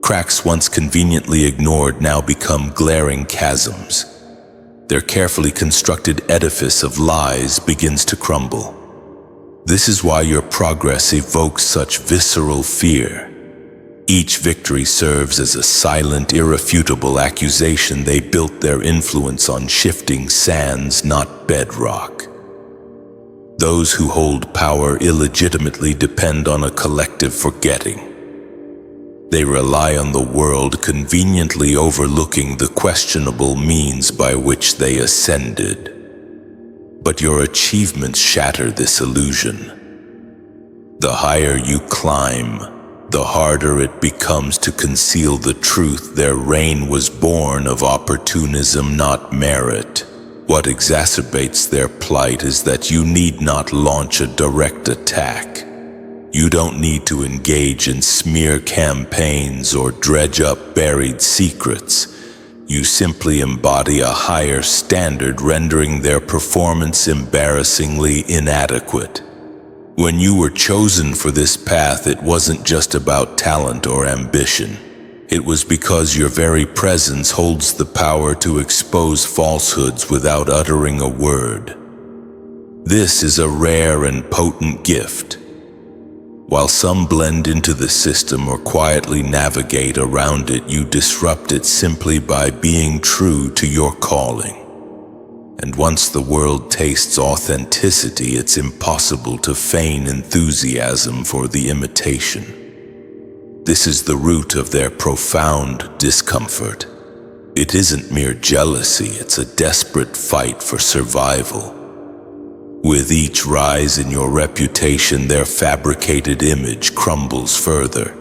Cracks once conveniently ignored now become glaring chasms. Their carefully constructed edifice of lies begins to crumble. This is why your progress evokes such visceral fear. Each victory serves as a silent, irrefutable accusation they built their influence on shifting sands, not bedrock. Those who hold power illegitimately depend on a collective forgetting. They rely on the world conveniently overlooking the questionable means by which they ascended. But your achievements shatter this illusion. The higher you climb, the harder it becomes to conceal the truth their reign was born of opportunism, not merit. What exacerbates their plight is that you need not launch a direct attack. You don't need to engage in smear campaigns or dredge up buried secrets. You simply embody a higher standard, rendering their performance embarrassingly inadequate. When you were chosen for this path, it wasn't just about talent or ambition. It was because your very presence holds the power to expose falsehoods without uttering a word. This is a rare and potent gift. While some blend into the system or quietly navigate around it, you disrupt it simply by being true to your calling. And once the world tastes authenticity, it's impossible to feign enthusiasm for the imitation. This is the root of their profound discomfort. It isn't mere jealousy, it's a desperate fight for survival. With each rise in your reputation, their fabricated image crumbles further.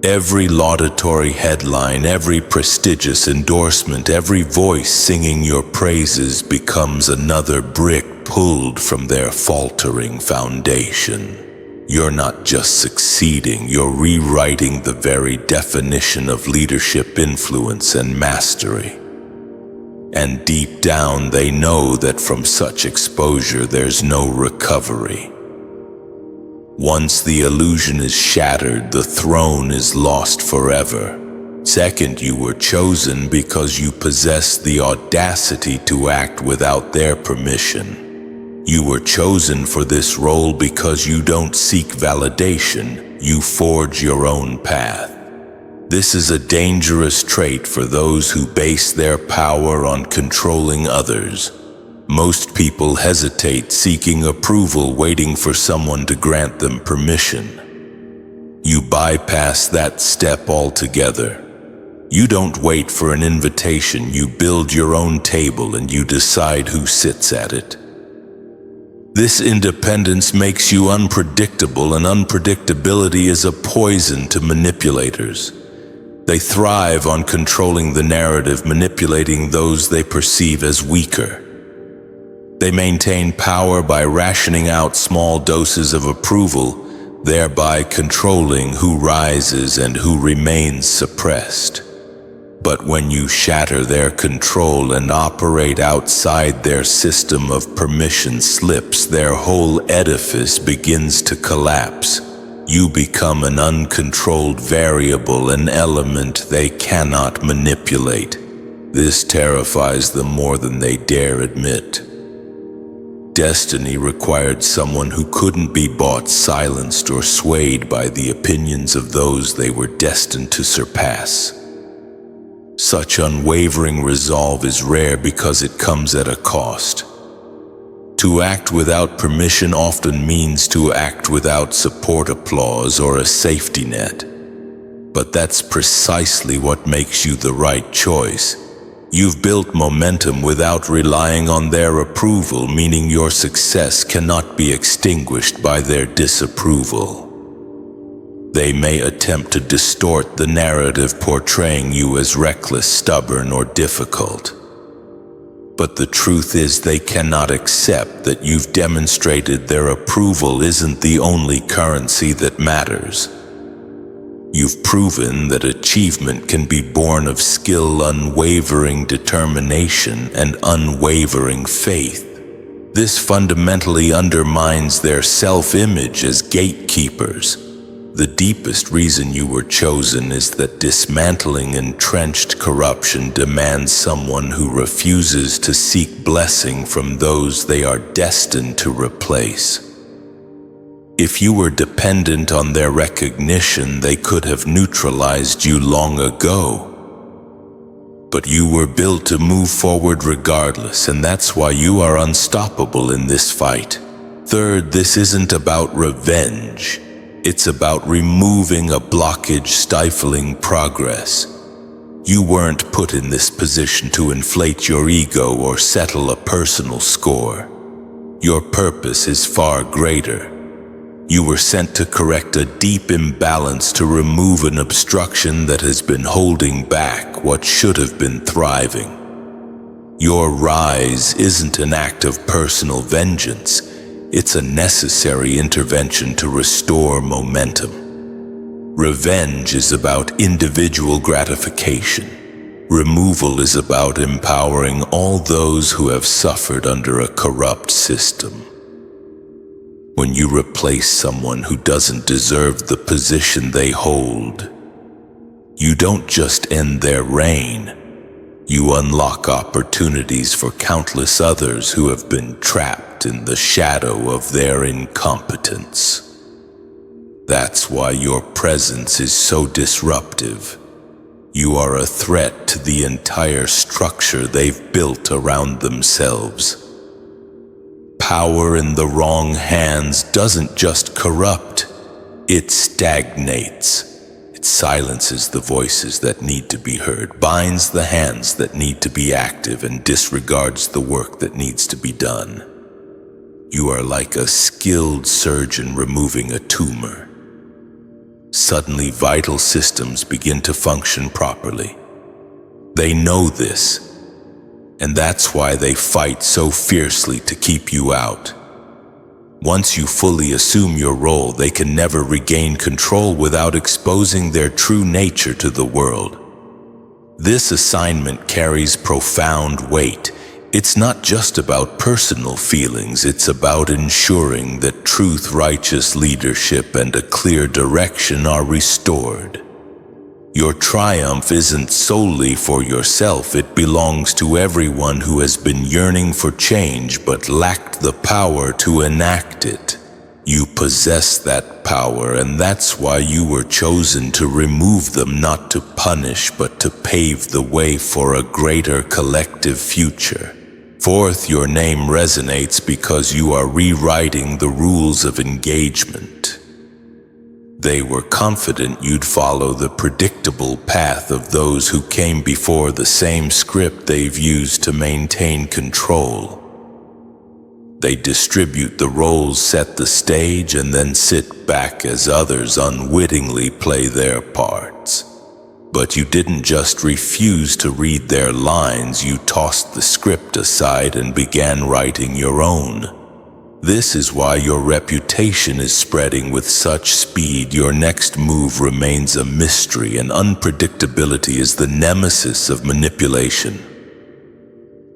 Every laudatory headline, every prestigious endorsement, every voice singing your praises becomes another brick pulled from their faltering foundation. You're not just succeeding, you're rewriting the very definition of leadership, influence, and mastery. And deep down, they know that from such exposure, there's no recovery. Once the illusion is shattered, the throne is lost forever. Second, you were chosen because you possess the audacity to act without their permission. You were chosen for this role because you don't seek validation, you forge your own path. This is a dangerous trait for those who base their power on controlling others. Most people hesitate, seeking approval, waiting for someone to grant them permission. You bypass that step altogether. You don't wait for an invitation, you build your own table and you decide who sits at it. This independence makes you unpredictable, and unpredictability is a poison to manipulators. They thrive on controlling the narrative, manipulating those they perceive as weaker. They maintain power by rationing out small doses of approval, thereby controlling who rises and who remains suppressed. But when you shatter their control and operate outside their system of permission slips, their whole edifice begins to collapse. You become an uncontrolled variable, an element they cannot manipulate. This terrifies them more than they dare admit. Destiny required someone who couldn't be bought, silenced, or swayed by the opinions of those they were destined to surpass. Such unwavering resolve is rare because it comes at a cost. To act without permission often means to act without support, applause, or a safety net. But that's precisely what makes you the right choice. You've built momentum without relying on their approval, meaning your success cannot be extinguished by their disapproval. They may attempt to distort the narrative, portraying you as reckless, stubborn, or difficult. But the truth is, they cannot accept that you've demonstrated their approval isn't the only currency that matters. You've proven that achievement can be born of skill, unwavering determination, and unwavering faith. This fundamentally undermines their self-image as gatekeepers. The deepest reason you were chosen is that dismantling entrenched corruption demands someone who refuses to seek blessing from those they are destined to replace. If you were dependent on their recognition, they could have neutralized you long ago. But you were built to move forward regardless, and that's why you are unstoppable in this fight. Third, this isn't about revenge. It's about removing a blockage stifling progress. You weren't put in this position to inflate your ego or settle a personal score. Your purpose is far greater. You were sent to correct a deep imbalance, to remove an obstruction that has been holding back what should have been thriving. Your rise isn't an act of personal vengeance. It's a necessary intervention to restore momentum. Revenge is about individual gratification. Removal is about empowering all those who have suffered under a corrupt system. When you replace someone who doesn't deserve the position they hold, you don't just end their reign, you unlock opportunities for countless others who have been trapped in the shadow of their incompetence. That's why your presence is so disruptive. You are a threat to the entire structure they've built around themselves. Power in the wrong hands doesn't just corrupt, it stagnates. It silences the voices that need to be heard, binds the hands that need to be active, and disregards the work that needs to be done. You are like a skilled surgeon removing a tumor. Suddenly, vital systems begin to function properly. They know this. And that's why they fight so fiercely to keep you out. Once you fully assume your role, they can never regain control without exposing their true nature to the world. This assignment carries profound weight. It's not just about personal feelings, it's about ensuring that truth, righteous leadership, and a clear direction are restored. Your triumph isn't solely for yourself, it belongs to everyone who has been yearning for change but lacked the power to enact it. You possess that power, and that's why you were chosen to remove them, not to punish, but to pave the way for a greater collective future. Fourth, your name resonates because you are rewriting the rules of engagement. They were confident you'd follow the predictable path of those who came before, the same script they've used to maintain control. They distribute the roles, set the stage, and then sit back as others unwittingly play their parts. But you didn't just refuse to read their lines, you tossed the script aside and began writing your own. This is why your reputation is spreading with such speed. Your next move remains a mystery, and unpredictability is the nemesis of manipulation.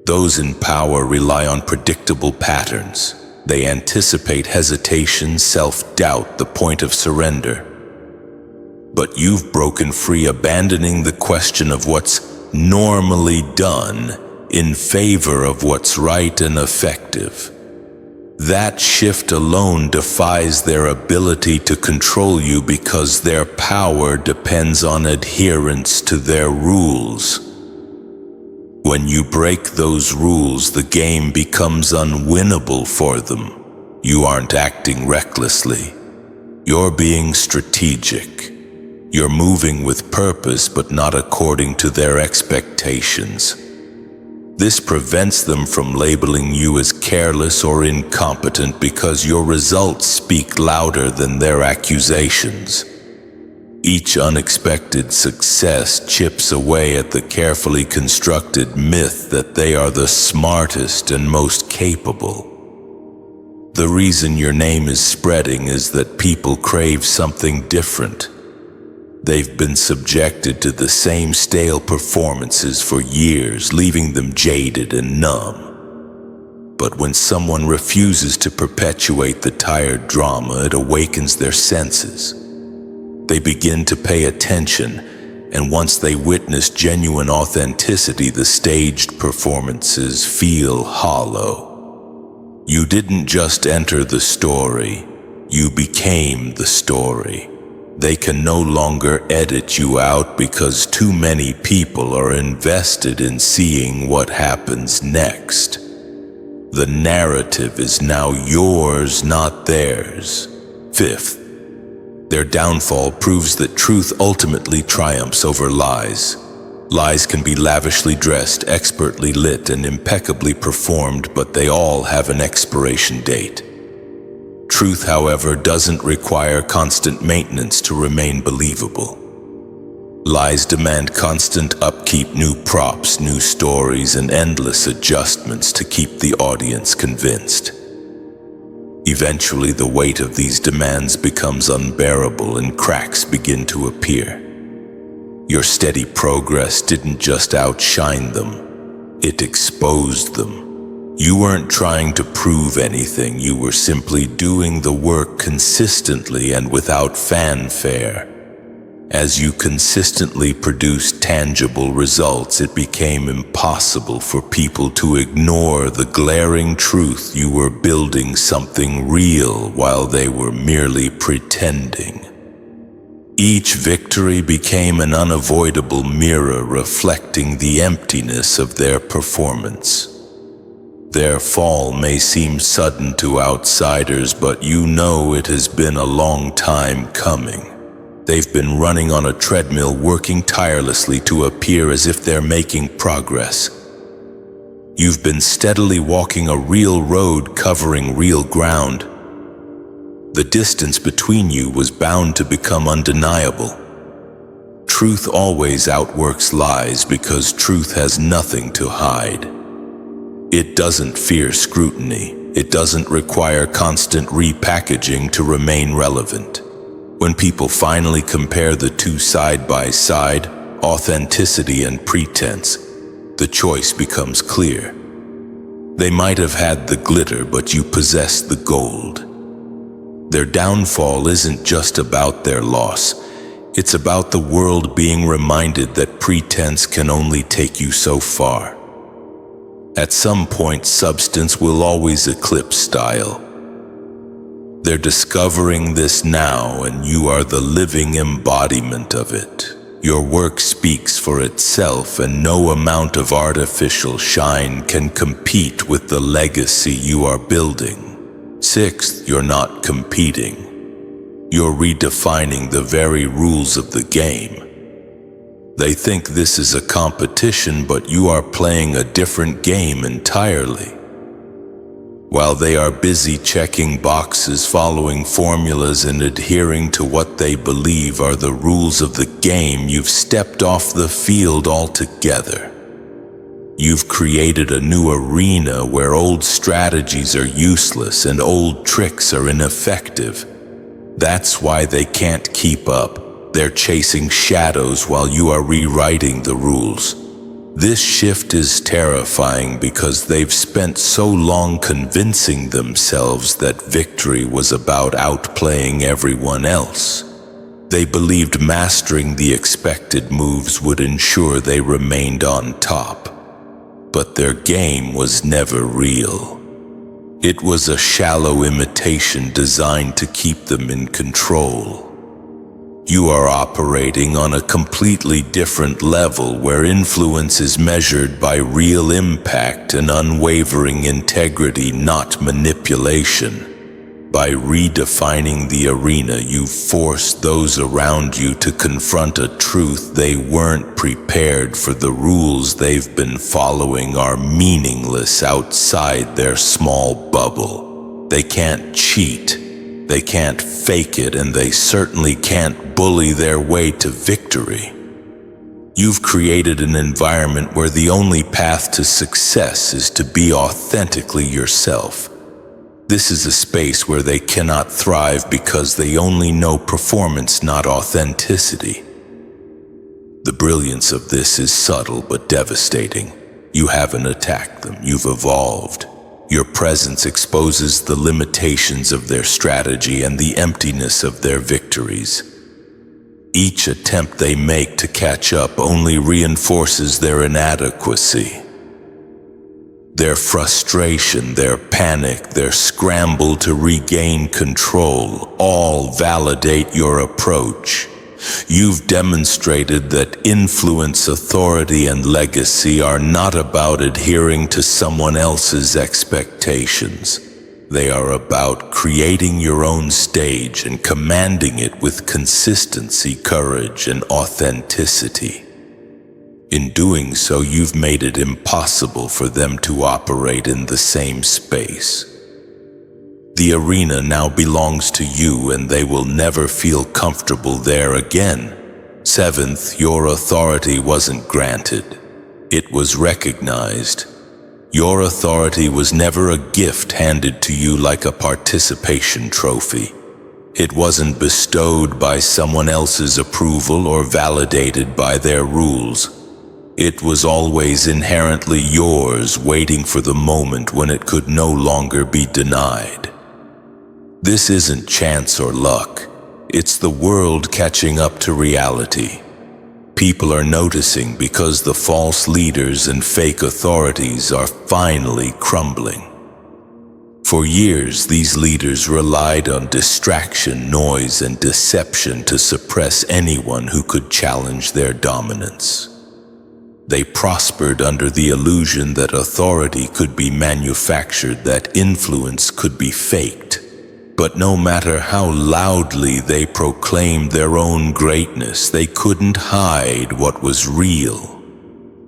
Those in power rely on predictable patterns. They anticipate hesitation, self-doubt, the point of surrender. But you've broken free, abandoning the question of what's normally done in favor of what's right and effective. That shift alone defies their ability to control you, because their power depends on adherence to their rules. When you break those rules, the game becomes unwinnable for them. You aren't acting recklessly. You're being strategic. You're moving with purpose, but not according to their expectations. This prevents them from labeling you as careless or incompetent, because your results speak louder than their accusations. Each unexpected success chips away at the carefully constructed myth that they are the smartest and most capable. The reason your name is spreading is that people crave something different. They've been subjected to the same stale performances for years, leaving them jaded and numb. But when someone refuses to perpetuate the tired drama, it awakens their senses. They begin to pay attention, and once they witness genuine authenticity, the staged performances feel hollow. You didn't just enter the story, You became the story. They can no longer edit you out because too many people are invested in seeing what happens next. The narrative is now yours, not theirs. Fifth, their downfall proves that truth ultimately triumphs over lies. Lies can be lavishly dressed, expertly lit, and impeccably performed, but they all have an expiration date. Truth, however, doesn't require constant maintenance to remain believable. Lies demand constant upkeep, new props, new stories, and endless adjustments to keep the audience convinced. Eventually, the weight of these demands becomes unbearable and cracks begin to appear. Your steady progress didn't just outshine them, it exposed them. You weren't trying to prove anything, you were simply doing the work consistently and without fanfare. As you consistently produced tangible results, it became impossible for people to ignore the glaring truth you were building something real while they were merely pretending. Each victory became an unavoidable mirror reflecting the emptiness of their performance. Their fall may seem sudden to outsiders, but you know it has been a long time coming. They've been running on a treadmill, working tirelessly to appear as if they're making progress. You've been steadily walking a real road, covering real ground. The distance between you was bound to become undeniable. Truth always outworks lies because truth has nothing to hide. It doesn't fear scrutiny. It doesn't require constant repackaging to remain relevant. When people finally compare the two side by side, authenticity and pretense, the choice becomes clear. They might have had the glitter, but you possess the gold. Their downfall isn't just about their loss. It's about the world being reminded that pretense can only take you so far. At some point, substance will always eclipse style. They're discovering this now, and you are the living embodiment of it. Your work speaks for itself, and no amount of artificial shine can compete with the legacy you are building. Sixth, you're not competing. You're redefining the very rules of the game. They think this is a competition, but you are playing a different game entirely. While they are busy checking boxes, following formulas, and adhering to what they believe are the rules of the game, you've stepped off the field altogether. You've created a new arena where old strategies are useless and old tricks are ineffective. That's why they can't keep up. They're chasing shadows while you are rewriting the rules. This shift is terrifying because they've spent so long convincing themselves that victory was about outplaying everyone else. They believed mastering the expected moves would ensure they remained on top. But their game was never real. It was a shallow imitation designed to keep them in control. You are operating on a completely different level where influence is measured by real impact and unwavering integrity, not manipulation. By redefining the arena, you force those around you to confront a truth they weren't prepared for. The rules they've been following are meaningless outside their small bubble. They can't cheat. They can't fake it, and they certainly can't bully their way to victory. You've created an environment where the only path to success is to be authentically yourself. This is a space where they cannot thrive because they only know performance, not authenticity. The brilliance of this is subtle but devastating. You haven't attacked them, you've evolved. Your presence exposes the limitations of their strategy and the emptiness of their victories. Each attempt they make to catch up only reinforces their inadequacy. Their frustration, their panic, their scramble to regain control all validate your approach. You've demonstrated that influence, authority, and legacy are not about adhering to someone else's expectations. They are about creating your own stage and commanding it with consistency, courage, and authenticity. In doing so, you've made it impossible for them to operate in the same space. The arena now belongs to you, and they will never feel comfortable there again. Seventh, your authority wasn't granted. It was recognized. Your authority was never a gift handed to you like a participation trophy. It wasn't bestowed by someone else's approval or validated by their rules. It was always inherently yours, waiting for the moment when it could no longer be denied. This isn't chance or luck. It's the world catching up to reality. People are noticing because the false leaders and fake authorities are finally crumbling. For years, these leaders relied on distraction, noise, and deception to suppress anyone who could challenge their dominance. They prospered under the illusion that authority could be manufactured, that influence could be faked. But no matter how loudly they proclaimed their own greatness, they couldn't hide what was real.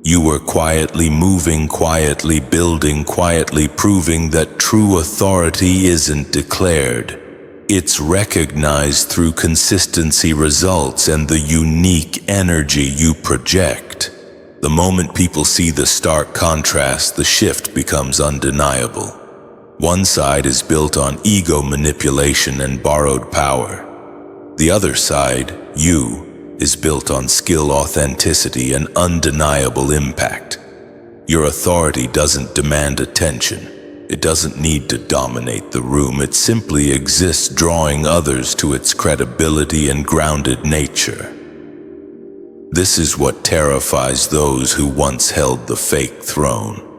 You were quietly moving, quietly building, quietly proving that true authority isn't declared. It's recognized through consistency, results, and the unique energy you project. The moment people see the stark contrast, the shift becomes undeniable. One side is built on ego manipulation and borrowed power. The other side, you, is built on skill, authenticity, and undeniable impact. Your authority doesn't demand attention. It doesn't need to dominate the room. It simply exists, drawing others to its credibility and grounded nature. This is what terrifies those who once held the fake throne.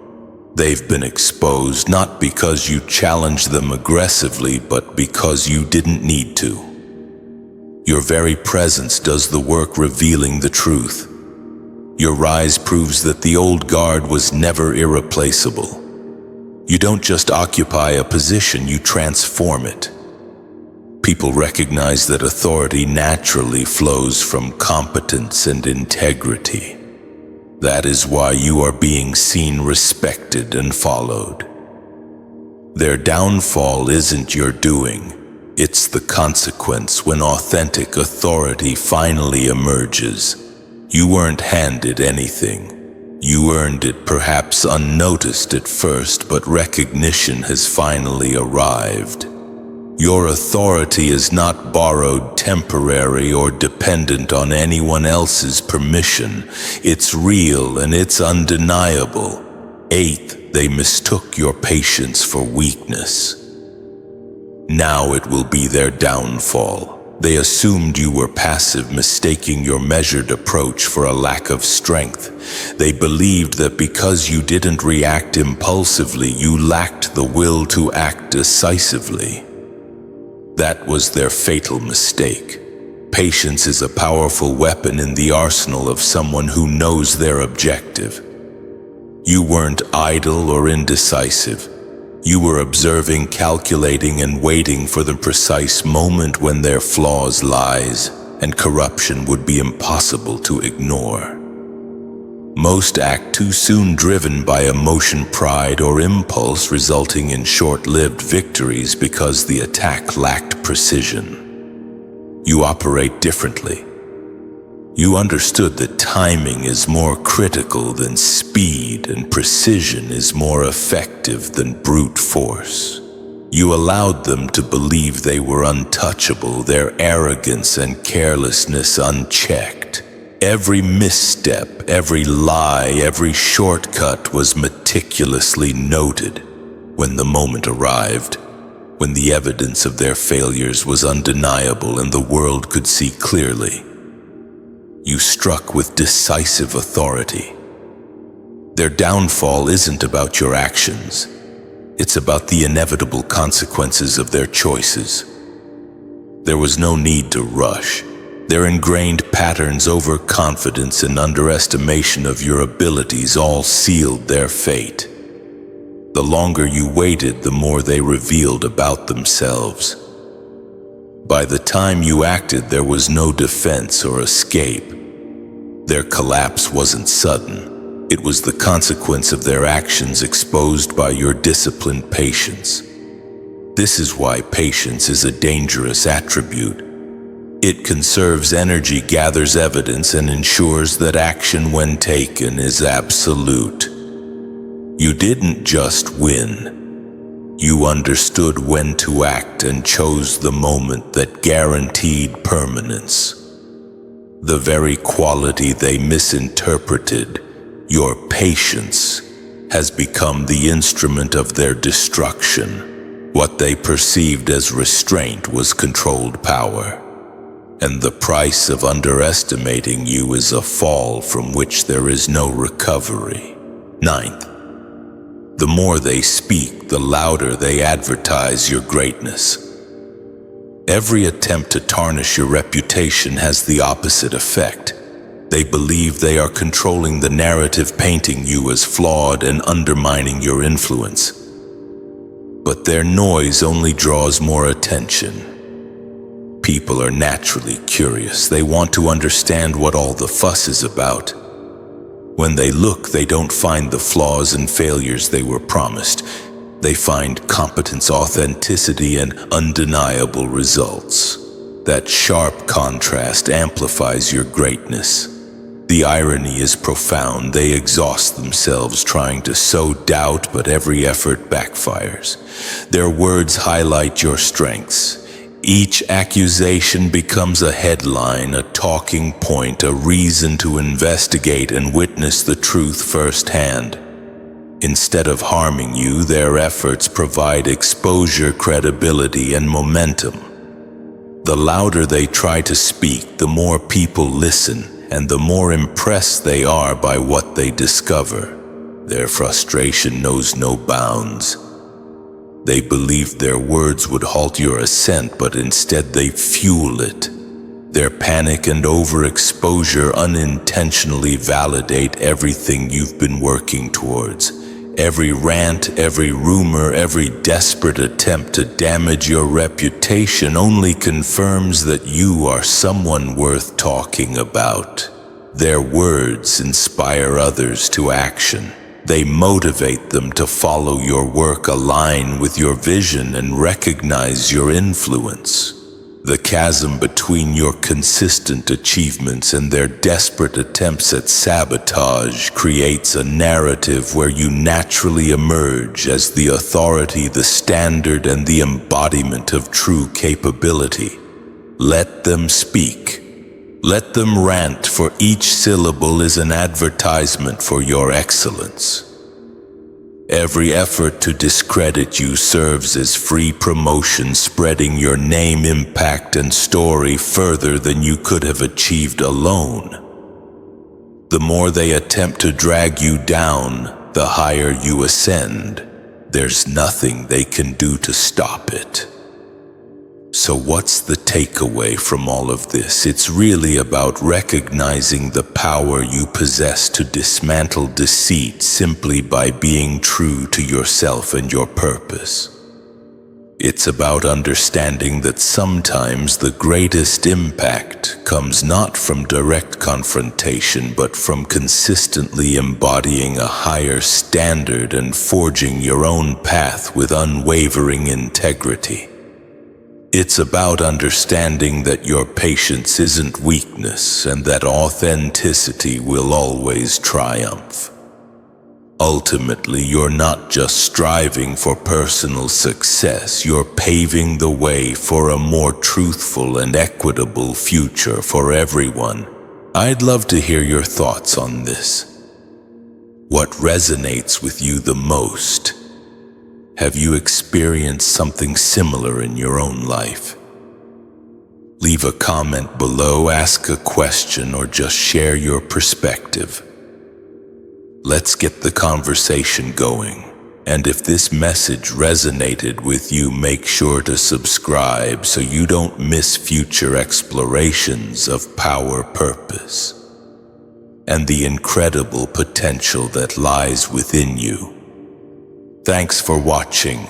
They've been exposed not because you challenged them aggressively, but because you didn't need to. Your very presence does the work, revealing the truth. Your rise proves that the old guard was never irreplaceable. You don't just occupy a position, you transform it. People recognize that authority naturally flows from competence and integrity. That is why you are being seen, respected, and followed. Their downfall isn't your doing. It's the consequence when authentic authority finally emerges. You weren't handed anything. You earned it, perhaps unnoticed at first, but recognition has finally arrived. Your authority is not borrowed, temporary, or dependent on anyone else's permission. It's real and it's undeniable. Eighth, they mistook your patience for weakness. Now it will be their downfall. They assumed you were passive, mistaking your measured approach for a lack of strength. They believed that because you didn't react impulsively, you lacked the will to act decisively. That was their fatal mistake. Patience is a powerful weapon in the arsenal of someone who knows their objective. You weren't idle or indecisive. You were observing, calculating, and waiting for the precise moment when their flaws, lies, and corruption would be impossible to ignore. Most act too soon, driven by emotion, pride, or impulse, resulting in short-lived victories because the attack lacked precision. You operate differently. You understood that timing is more critical than speed, and precision is more effective than brute force. You allowed them to believe they were untouchable, their arrogance and carelessness unchecked. Every misstep, every lie, every shortcut was meticulously noted. When the moment arrived, when the evidence of their failures was undeniable and the world could see clearly, you struck with decisive authority. Their downfall isn't about your actions. It's about the inevitable consequences of their choices. There was no need to rush. Their ingrained patterns, overconfidence, and underestimation of your abilities all sealed their fate. The longer you waited, the more they revealed about themselves. By the time you acted, there was no defense or escape. Their collapse wasn't sudden. It was the consequence of their actions exposed by your disciplined patience. This is why patience is a dangerous attribute. It conserves energy, gathers evidence, and ensures that action when taken is absolute. You didn't just win. You understood when to act and chose the moment that guaranteed permanence. The very quality they misinterpreted, your patience, has become the instrument of their destruction. What they perceived as restraint was controlled power. And the price of underestimating you is a fall from which there is no recovery. Ninth, the more they speak, the louder they advertise your greatness. Every attempt to tarnish your reputation has the opposite effect. They believe they are controlling the narrative, painting you as flawed and undermining your influence. But their noise only draws more attention. People are naturally curious. They want to understand what all the fuss is about. When they look, they don't find the flaws and failures they were promised. They find competence, authenticity, and undeniable results. That sharp contrast amplifies your greatness. The irony is profound. They exhaust themselves trying to sow doubt, but every effort backfires. Their words highlight your strengths. Each accusation becomes a headline, a talking point, a reason to investigate and witness the truth firsthand. Instead of harming you, their efforts provide exposure, credibility, and momentum. The louder they try to speak, the more people listen, and the more impressed they are by what they discover. Their frustration knows no bounds. They believed their words would halt your ascent, but instead they fuel it. Their panic and overexposure unintentionally validate everything you've been working towards. Every rant, every rumor, every desperate attempt to damage your reputation only confirms that you are someone worth talking about. Their words inspire others to action. They motivate them to follow your work, align with your vision, and recognize your influence. The chasm between your consistent achievements and their desperate attempts at sabotage creates a narrative where you naturally emerge as the authority, the standard, and the embodiment of true capability. Let them speak. Let them rant, for each syllable is an advertisement for your excellence. Every effort to discredit you serves as free promotion, spreading your name, impact, and story further than you could have achieved alone. The more they attempt to drag you down, the higher you ascend. There's nothing they can do to stop it. So what's the takeaway from all of this? It's really about recognizing the power you possess to dismantle deceit simply by being true to yourself and your purpose. It's about understanding that sometimes the greatest impact comes not from direct confrontation, but from consistently embodying a higher standard and forging your own path with unwavering integrity. It's about understanding that your patience isn't weakness and that authenticity will always triumph. Ultimately, you're not just striving for personal success, you're paving the way for a more truthful and equitable future for everyone. I'd love to hear your thoughts on this. What resonates with you the most? Have you experienced something similar in your own life? Leave a comment below, ask a question, or just share your perspective. Let's get the conversation going. And if this message resonated with you, make sure to subscribe so you don't miss future explorations of power, purpose, and the incredible potential that lies within you. Thanks for watching.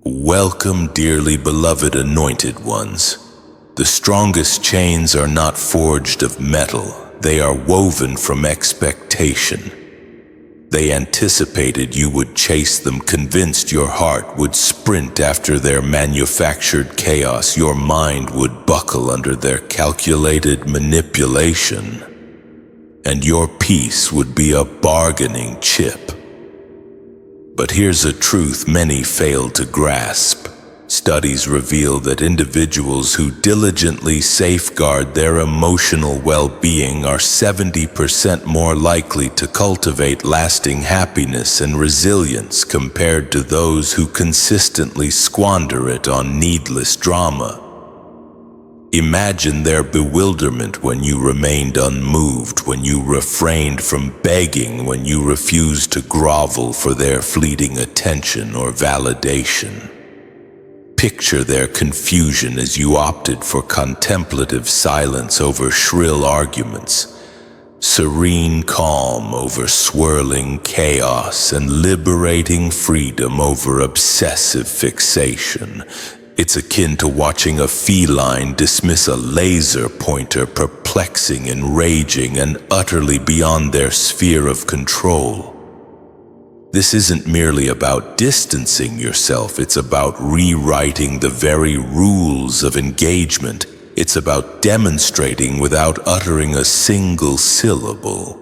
Welcome, dearly beloved anointed ones. The strongest chains are not forged of metal. They are woven from expectation. They anticipated you would chase them, convinced your heart would sprint after their manufactured chaos, your mind would buckle under their calculated manipulation, and your peace would be a bargaining chip. But here's a truth many fail to grasp. Studies reveal that individuals who diligently safeguard their emotional well-being are 70% more likely to cultivate lasting happiness and resilience compared to those who consistently squander it on needless drama. Imagine their bewilderment when you remained unmoved, when you refrained from begging, when you refused to grovel for their fleeting attention or validation. Picture their confusion as you opted for contemplative silence over shrill arguments, serene calm over swirling chaos, and liberating freedom over obsessive fixation. It's akin to watching a feline dismiss a laser pointer, perplexing, enraging, and utterly beyond their sphere of control. This isn't merely about distancing yourself, it's about rewriting the very rules of engagement. It's about demonstrating without uttering a single syllable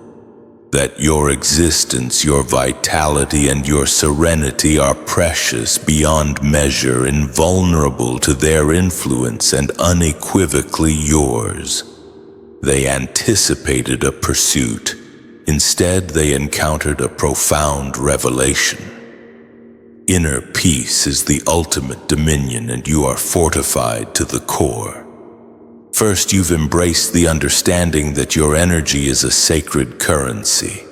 that your existence, your vitality, and your serenity are precious beyond measure, invulnerable to their influence, and unequivocally yours. They anticipated a pursuit. Instead, they encountered a profound revelation. Inner peace is the ultimate dominion, and you are fortified to the core. First, you've embraced the understanding that your energy is a sacred currency.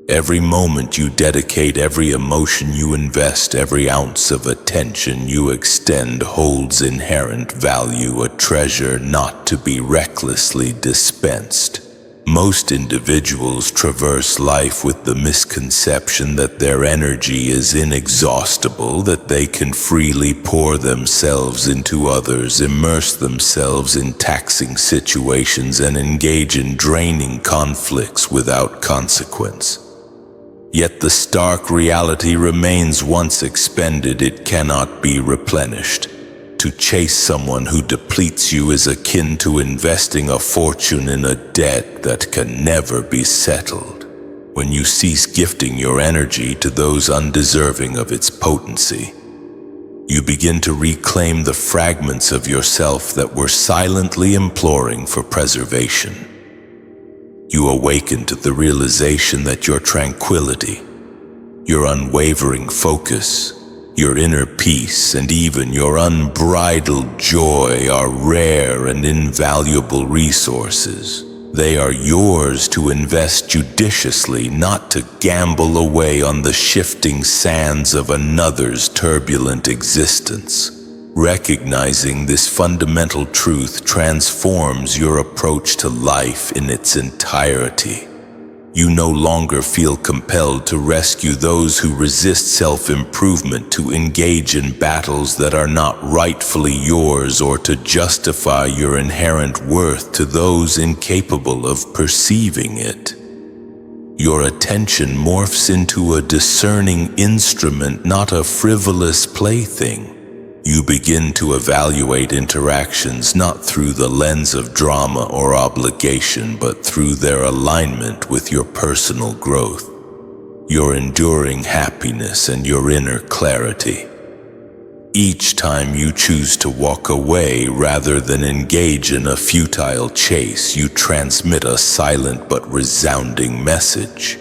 Every moment you dedicate, every emotion you invest, every ounce of attention you extend holds inherent value, a treasure not to be recklessly dispensed. Most individuals traverse life with the misconception that their energy is inexhaustible, that they can freely pour themselves into others, immerse themselves in taxing situations, and engage in draining conflicts without consequence. Yet the stark reality remains: once expended, it cannot be replenished. To chase someone who depletes you is akin to investing a fortune in a debt that can never be settled. When you cease gifting your energy to those undeserving of its potency, you begin to reclaim the fragments of yourself that were silently imploring for preservation. You awaken to the realization that your tranquility, your unwavering focus, your inner peace, and even your unbridled joy are rare and invaluable resources. They are yours to invest judiciously, not to gamble away on the shifting sands of another's turbulent existence. Recognizing this fundamental truth transforms your approach to life in its entirety. You no longer feel compelled to rescue those who resist self-improvement, to engage in battles that are not rightfully yours, or to justify your inherent worth to those incapable of perceiving it. Your attention morphs into a discerning instrument, not a frivolous plaything. You begin to evaluate interactions not through the lens of drama or obligation, but through their alignment with your personal growth, your enduring happiness, and your inner clarity. Each time you choose to walk away rather than engage in a futile chase, you transmit a silent but resounding message.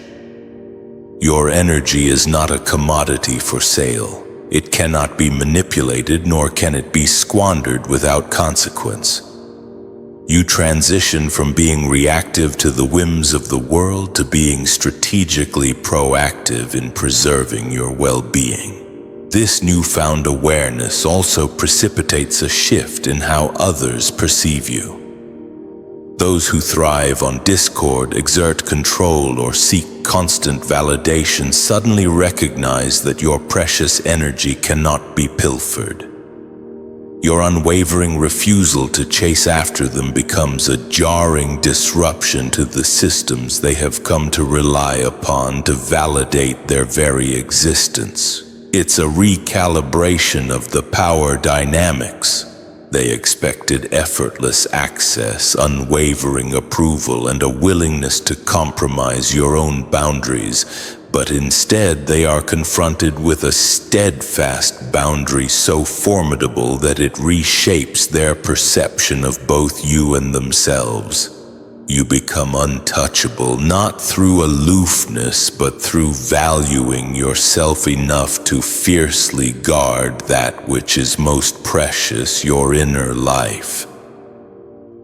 Your energy is not a commodity for sale. It cannot be manipulated, nor can it be squandered without consequence. You transition from being reactive to the whims of the world to being strategically proactive in preserving your well-being. This newfound awareness also precipitates a shift in how others perceive you. Those who thrive on discord, exert control, or seek constant validation suddenly recognize that your precious energy cannot be pilfered. Your unwavering refusal to chase after them becomes a jarring disruption to the systems they have come to rely upon to validate their very existence. It's a recalibration of the power dynamics. They expected effortless access, unwavering approval, and a willingness to compromise your own boundaries, but instead they are confronted with a steadfast boundary so formidable that it reshapes their perception of both you and themselves. You become untouchable, not through aloofness, but through valuing yourself enough to fiercely guard that which is most precious, your inner life.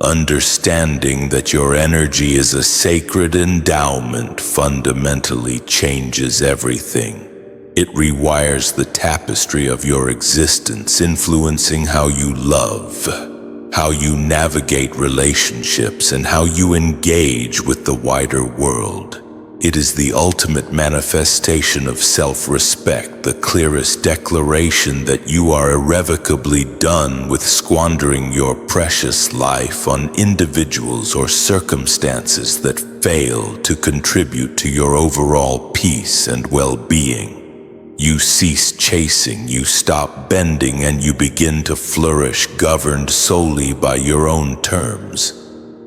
Understanding that your energy is a sacred endowment fundamentally changes everything. It rewires the tapestry of your existence, influencing how you love, how you navigate relationships, and how you engage with the wider world. It is the ultimate manifestation of self-respect, the clearest declaration that you are irrevocably done with squandering your precious life on individuals or circumstances that fail to contribute to your overall peace and well-being. You cease chasing, you stop bending, and you begin to flourish, governed solely by your own terms.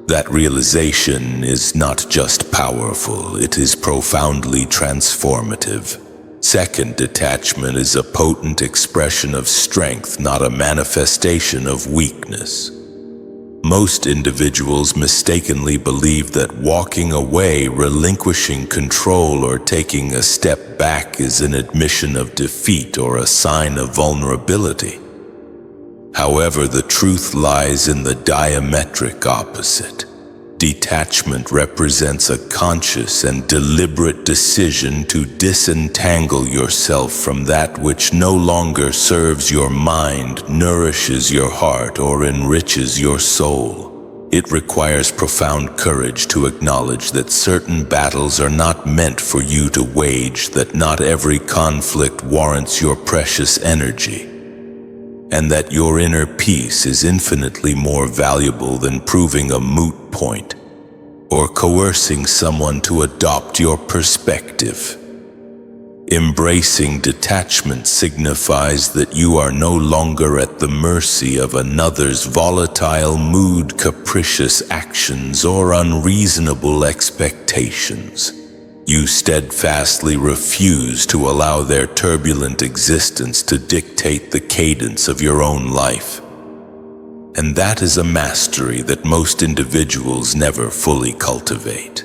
That realization is not just powerful, it is profoundly transformative. Second, detachment is a potent expression of strength, not a manifestation of weakness. Most individuals mistakenly believe that walking away, relinquishing control, or taking a step back is an admission of defeat or a sign of vulnerability. However, the truth lies in the diametric opposite. Detachment represents a conscious and deliberate decision to disentangle yourself from that which no longer serves your mind, nourishes your heart, or enriches your soul. It requires profound courage to acknowledge that certain battles are not meant for you to wage, that not every conflict warrants your precious energy, and that your inner peace is infinitely more valuable than proving a moot point or coercing someone to adopt your perspective. Embracing detachment signifies that you are no longer at the mercy of another's volatile mood, capricious actions, or unreasonable expectations. You steadfastly refuse to allow their turbulent existence to dictate the cadence of your own life. And that is a mastery that most individuals never fully cultivate.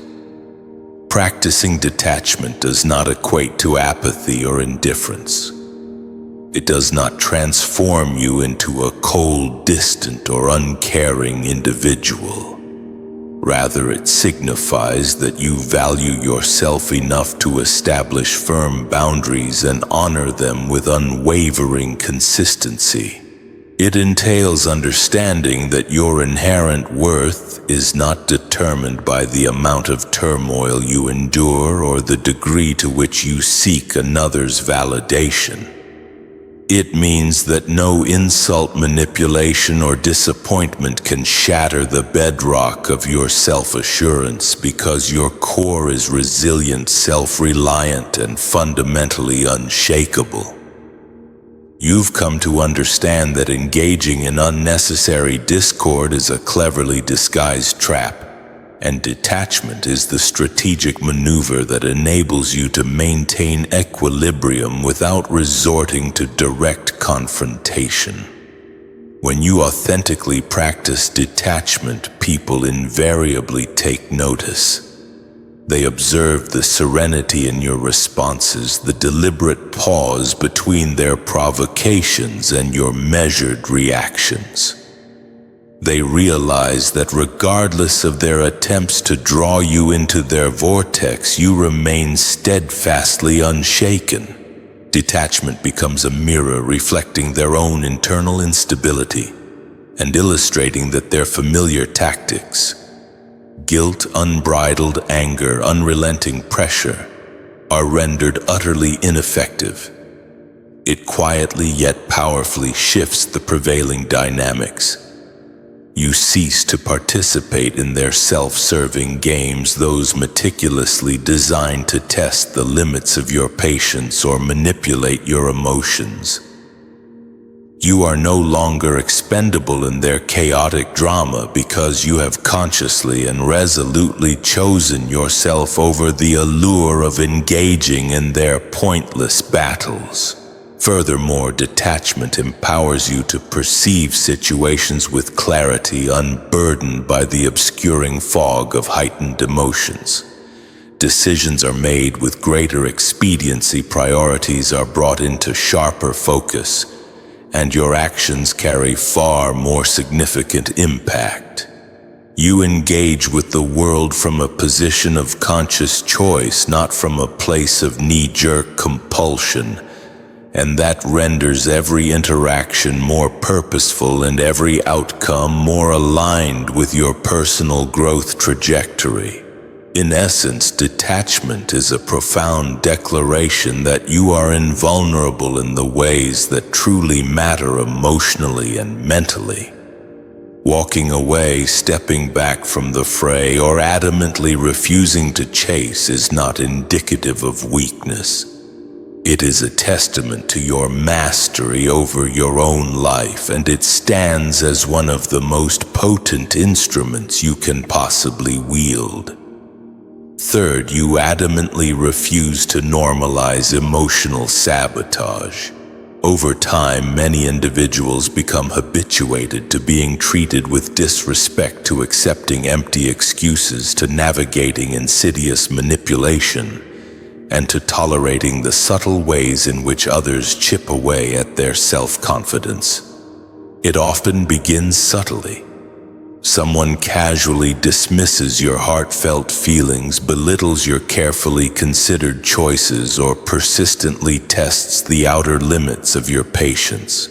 Practicing detachment does not equate to apathy or indifference. It does not transform you into a cold, distant, or uncaring individual. Rather, it signifies that you value yourself enough to establish firm boundaries and honor them with unwavering consistency. It entails understanding that your inherent worth is not determined by the amount of turmoil you endure or the degree to which you seek another's validation. It means that no insult, manipulation, or disappointment can shatter the bedrock of your self-assurance, because your core is resilient, self-reliant, and fundamentally unshakable. You've come to understand that engaging in unnecessary discord is a cleverly disguised trap, and detachment is the strategic maneuver that enables you to maintain equilibrium without resorting to direct confrontation. When you authentically practice detachment, people invariably take notice. They observe the serenity in your responses, the deliberate pause between their provocations and your measured reactions. They realize that regardless of their attempts to draw you into their vortex, you remain steadfastly unshaken. Detachment becomes a mirror reflecting their own internal instability and illustrating that their familiar tactics, guilt, unbridled anger, unrelenting pressure, are rendered utterly ineffective. It quietly yet powerfully shifts the prevailing dynamics. You cease to participate in their self-serving games, those meticulously designed to test the limits of your patience or manipulate your emotions. You are no longer expendable in their chaotic drama because you have consciously and resolutely chosen yourself over the allure of engaging in their pointless battles. Furthermore, detachment empowers you to perceive situations with clarity, unburdened by the obscuring fog of heightened emotions. Decisions are made with greater expediency, priorities are brought into sharper focus, and your actions carry far more significant impact. You engage with the world from a position of conscious choice, not from a place of knee-jerk compulsion, and that renders every interaction more purposeful and every outcome more aligned with your personal growth trajectory. In essence, detachment is a profound declaration that you are invulnerable in the ways that truly matter emotionally and mentally. Walking away, stepping back from the fray, or adamantly refusing to chase is not indicative of weakness. It is a testament to your mastery over your own life, and it stands as one of the most potent instruments you can possibly wield. Third, you adamantly refuse to normalize emotional sabotage. Over time, many individuals become habituated to being treated with disrespect, to accepting empty excuses, to navigating insidious manipulation, and to tolerating the subtle ways in which others chip away at their self-confidence. It often begins subtly. Someone casually dismisses your heartfelt feelings, belittles your carefully considered choices, or persistently tests the outer limits of your patience.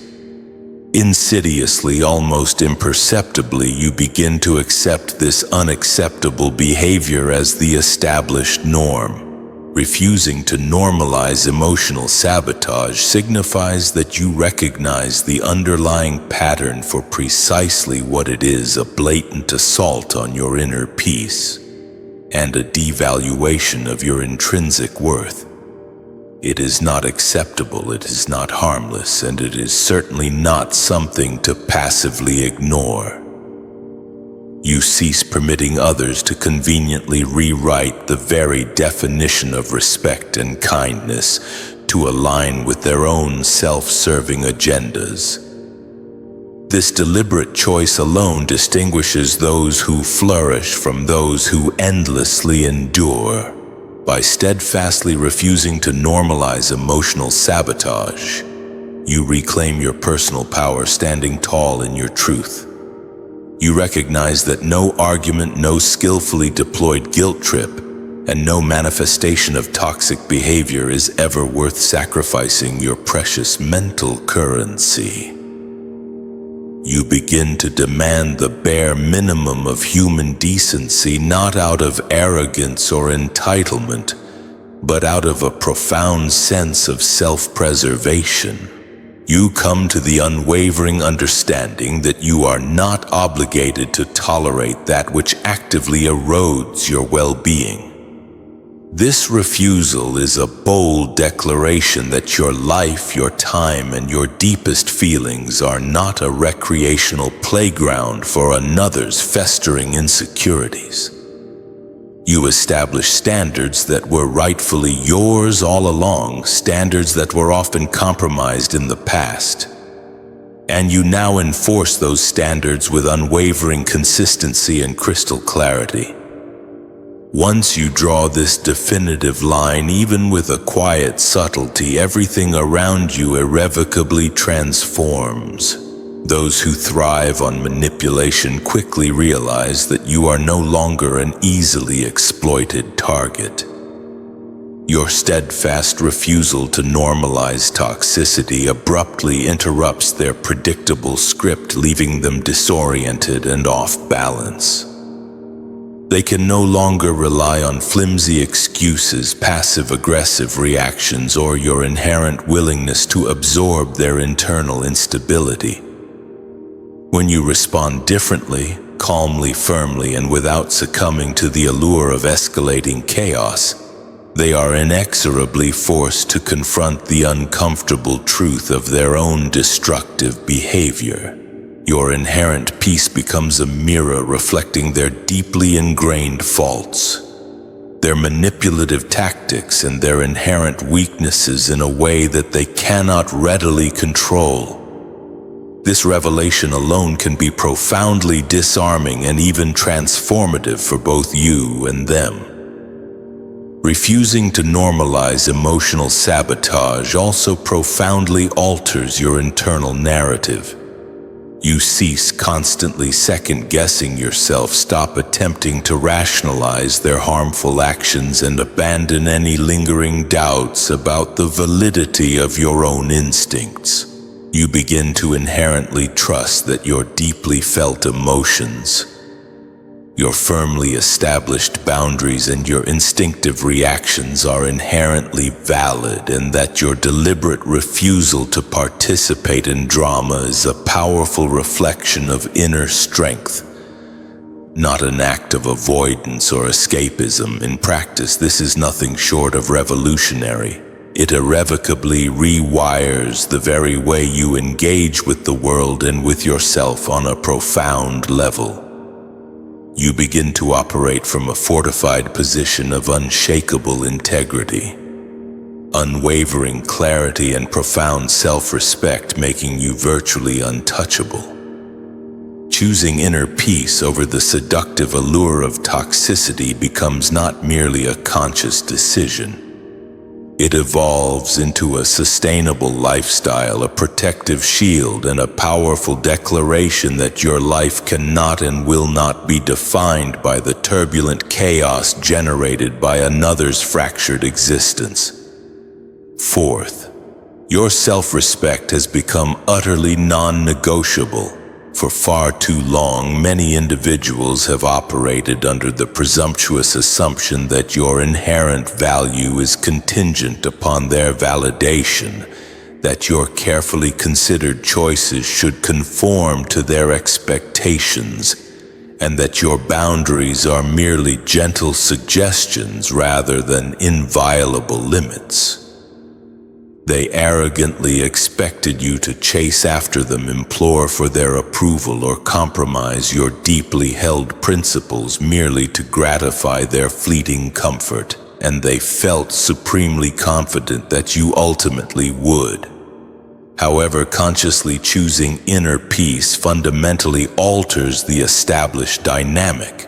Insidiously, almost imperceptibly, you begin to accept this unacceptable behavior as the established norm. Refusing to normalize emotional sabotage signifies that you recognize the underlying pattern for precisely what it is: a blatant assault on your inner peace and a devaluation of your intrinsic worth. It is not acceptable, it is not harmless, and it is certainly not something to passively ignore. You cease permitting others to conveniently rewrite the very definition of respect and kindness to align with their own self-serving agendas. This deliberate choice alone distinguishes those who flourish from those who endlessly endure. By steadfastly refusing to normalize emotional sabotage, you reclaim your personal power, standing tall in your truth. You recognize that no argument, no skillfully deployed guilt trip, and no manifestation of toxic behavior is ever worth sacrificing your precious mental currency. You begin to demand the bare minimum of human decency, not out of arrogance or entitlement, but out of a profound sense of self-preservation. You come to the unwavering understanding that you are not obligated to tolerate that which actively erodes your well-being. This refusal is a bold declaration that your life, your time, and your deepest feelings are not a recreational playground for another's festering insecurities. You establish standards that were rightfully yours all along, standards that were often compromised in the past. And you now enforce those standards with unwavering consistency and crystal clarity. Once you draw this definitive line, even with a quiet subtlety, everything around you irrevocably transforms. Those who thrive on manipulation quickly realize that you are no longer an easily exploited target. Your steadfast refusal to normalize toxicity abruptly interrupts their predictable script, leaving them disoriented and off balance. They can no longer rely on flimsy excuses, passive-aggressive reactions, or your inherent willingness to absorb their internal instability. When you respond differently, calmly, firmly, and without succumbing to the allure of escalating chaos, they are inexorably forced to confront the uncomfortable truth of their own destructive behavior. Your inherent peace becomes a mirror reflecting their deeply ingrained faults, their manipulative tactics, and their inherent weaknesses in a way that they cannot readily control. This revelation alone can be profoundly disarming and even transformative for both you and them. Refusing to normalize emotional sabotage also profoundly alters your internal narrative. You cease constantly second-guessing yourself, stop attempting to rationalize their harmful actions, and abandon any lingering doubts about the validity of your own instincts. You begin to inherently trust that your deeply felt emotions, your firmly established boundaries, and your instinctive reactions are inherently valid, and that your deliberate refusal to participate in drama is a powerful reflection of inner strength, not an act of avoidance or escapism. In practice, this is nothing short of revolutionary. It irrevocably rewires the very way you engage with the world and with yourself on a profound level. You begin to operate from a fortified position of unshakable integrity, unwavering clarity, and profound self-respect, making you virtually untouchable. Choosing inner peace over the seductive allure of toxicity becomes not merely a conscious decision. It evolves into a sustainable lifestyle, a protective shield, and a powerful declaration that your life cannot and will not be defined by the turbulent chaos generated by another's fractured existence. Fourth, your self-respect has become utterly non-negotiable. For far too long, many individuals have operated under the presumptuous assumption that your inherent value is contingent upon their validation, that your carefully considered choices should conform to their expectations, and that your boundaries are merely gentle suggestions rather than inviolable limits. They arrogantly expected you to chase after them, implore for their approval, or compromise your deeply held principles merely to gratify their fleeting comfort, and they felt supremely confident that you ultimately would. However, consciously choosing inner peace fundamentally alters the established dynamic.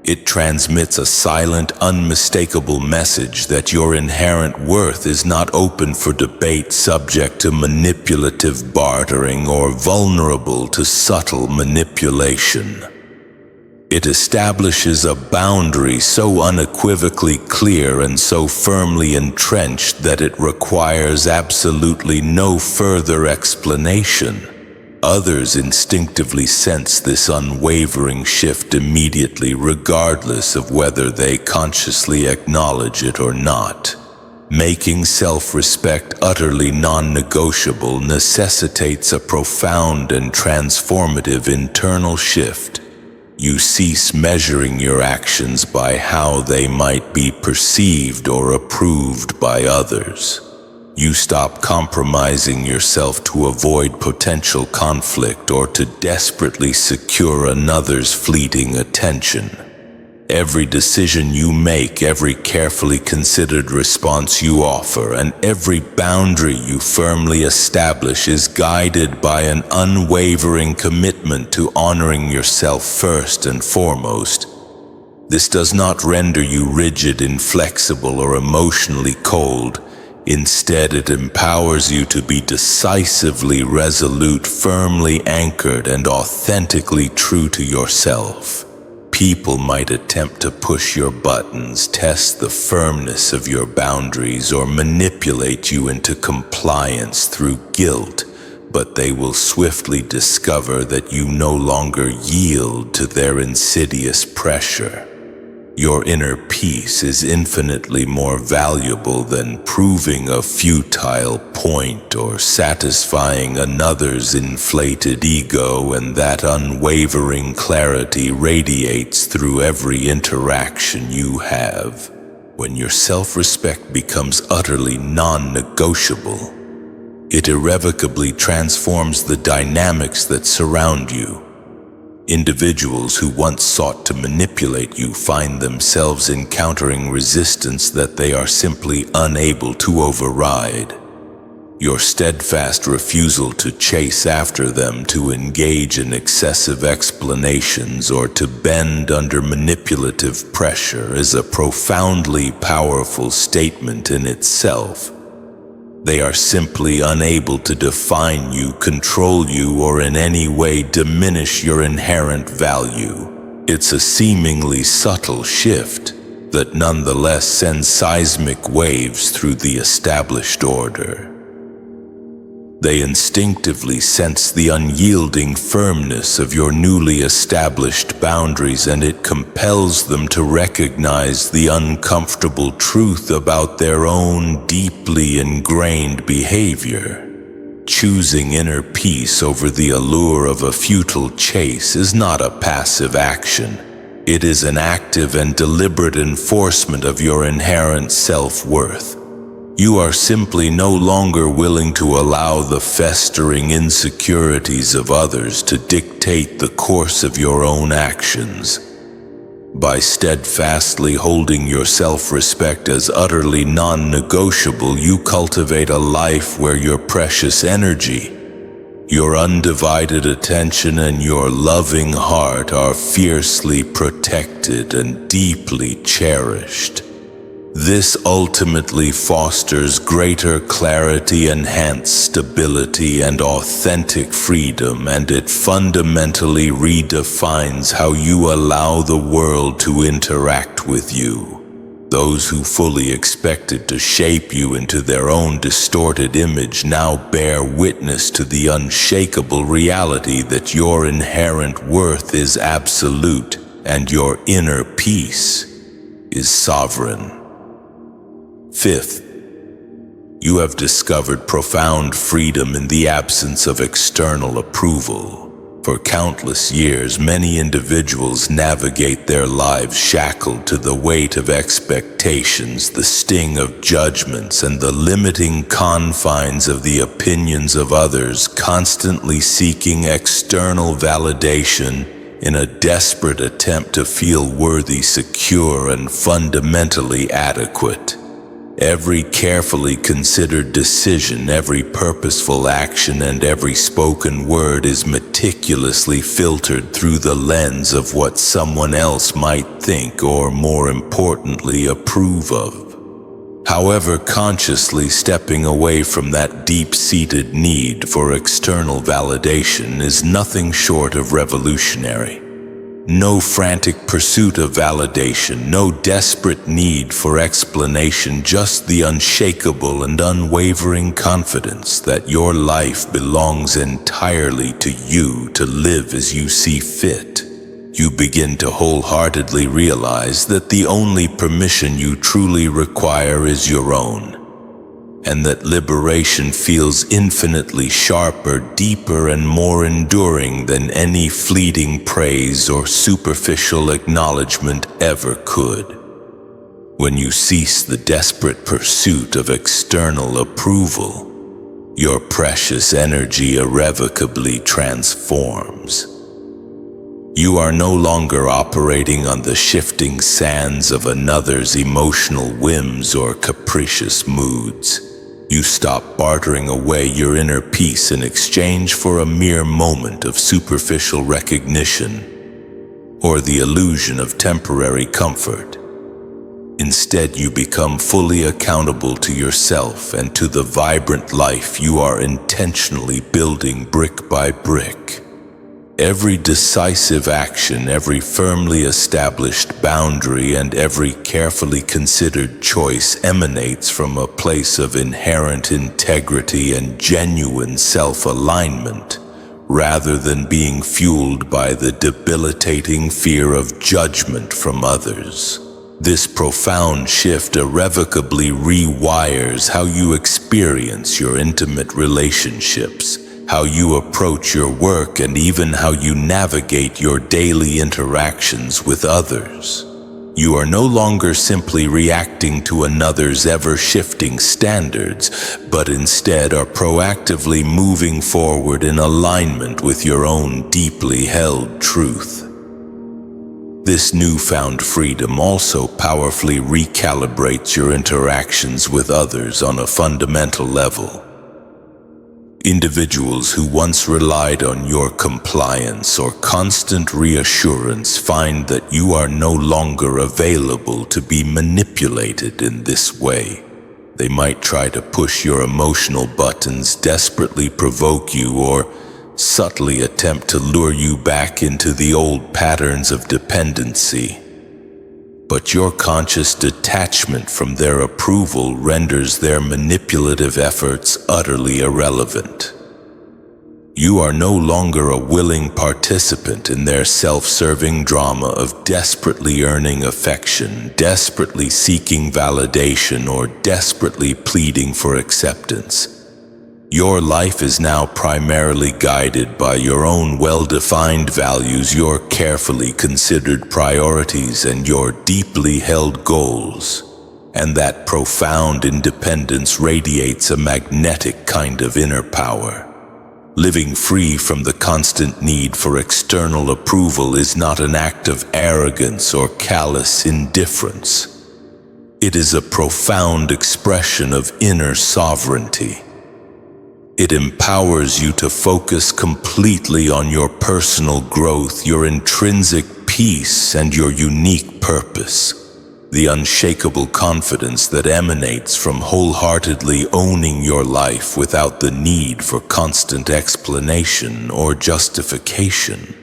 It transmits a silent, unmistakable message that your inherent worth is not open for debate, subject to manipulative bartering, or vulnerable to subtle manipulation. It establishes a boundary so unequivocally clear and so firmly entrenched that it requires absolutely no further explanation. Others instinctively sense this unwavering shift immediately, regardless of whether they consciously acknowledge it or not. Making self-respect utterly non-negotiable necessitates a profound and transformative internal shift. You cease measuring your actions by how they might be perceived or approved by others. You stop compromising yourself to avoid potential conflict or to desperately secure another's fleeting attention. Every decision you make, every carefully considered response you offer, and every boundary you firmly establish is guided by an unwavering commitment to honoring yourself first and foremost. This does not render you rigid, inflexible, or emotionally cold. Instead, it empowers you to be decisively resolute, firmly anchored, and authentically true to yourself. People might attempt to push your buttons, test the firmness of your boundaries, or manipulate you into compliance through guilt, but they will swiftly discover that you no longer yield to their insidious pressure. Your inner peace is infinitely more valuable than proving a futile point or satisfying another's inflated ego, and that unwavering clarity radiates through every interaction you have. When your self-respect becomes utterly non-negotiable, it irrevocably transforms the dynamics that surround you. Individuals who once sought to manipulate you find themselves encountering resistance that they are simply unable to override. Your steadfast refusal to chase after them, to engage in excessive explanations, or to bend under manipulative pressure is a profoundly powerful statement in itself. They are simply unable to define you, control you, or in any way diminish your inherent value. It's a seemingly subtle shift that nonetheless sends seismic waves through the established order. They instinctively sense the unyielding firmness of your newly established boundaries, and it compels them to recognize the uncomfortable truth about their own deeply ingrained behavior. Choosing inner peace over the allure of a futile chase is not a passive action. It is an active and deliberate enforcement of your inherent self-worth. You are simply no longer willing to allow the festering insecurities of others to dictate the course of your own actions. By steadfastly holding your self-respect as utterly non-negotiable, you cultivate a life where your precious energy, your undivided attention, and your loving heart are fiercely protected and deeply cherished. This ultimately fosters greater clarity, enhanced stability, and authentic freedom, and it fundamentally redefines how you allow the world to interact with you. Those who fully expected to shape you into their own distorted image now bear witness to the unshakable reality that your inherent worth is absolute and your inner peace is sovereign. Fifth, you have discovered profound freedom in the absence of external approval. For countless years, many individuals navigate their lives shackled to the weight of expectations, the sting of judgments, and the limiting confines of the opinions of others, constantly seeking external validation in a desperate attempt to feel worthy, secure, and fundamentally adequate. Every carefully considered decision, every purposeful action, and every spoken word is meticulously filtered through the lens of what someone else might think or, more importantly, approve of. However, consciously stepping away from that deep-seated need for external validation is nothing short of revolutionary. No frantic pursuit of validation, no desperate need for explanation, just the unshakable and unwavering confidence that your life belongs entirely to you to live as you see fit. You begin to wholeheartedly realize that the only permission you truly require is your own, and that liberation feels infinitely sharper, deeper, and more enduring than any fleeting praise or superficial acknowledgement ever could. When you cease the desperate pursuit of external approval, your precious energy irrevocably transforms. You are no longer operating on the shifting sands of another's emotional whims or capricious moods. You stop bartering away your inner peace in exchange for a mere moment of superficial recognition or the illusion of temporary comfort. Instead, you become fully accountable to yourself and to the vibrant life you are intentionally building brick by brick. Every decisive action, every firmly established boundary, and every carefully considered choice emanates from a place of inherent integrity and genuine self-alignment, rather than being fueled by the debilitating fear of judgment from others. This profound shift irrevocably rewires how you experience your intimate relationships, how you approach your work, and even how you navigate your daily interactions with others. You are no longer simply reacting to another's ever-shifting standards, but instead are proactively moving forward in alignment with your own deeply held truth. This newfound freedom also powerfully recalibrates your interactions with others on a fundamental level. Individuals who once relied on your compliance or constant reassurance find that you are no longer available to be manipulated in this way. They might try to push your emotional buttons, desperately provoke you, or subtly attempt to lure you back into the old patterns of dependency. But your conscious detachment from their approval renders their manipulative efforts utterly irrelevant. You are no longer a willing participant in their self-serving drama of desperately earning affection, desperately seeking validation, or desperately pleading for acceptance. Your life is now primarily guided by your own well-defined values, your carefully considered priorities, and your deeply held goals. And that profound independence radiates a magnetic kind of inner power. Living free from the constant need for external approval is not an act of arrogance or callous indifference. It is a profound expression of inner sovereignty. It empowers you to focus completely on your personal growth, your intrinsic peace, and your unique purpose. The unshakable confidence that emanates from wholeheartedly owning your life without the need for constant explanation or justification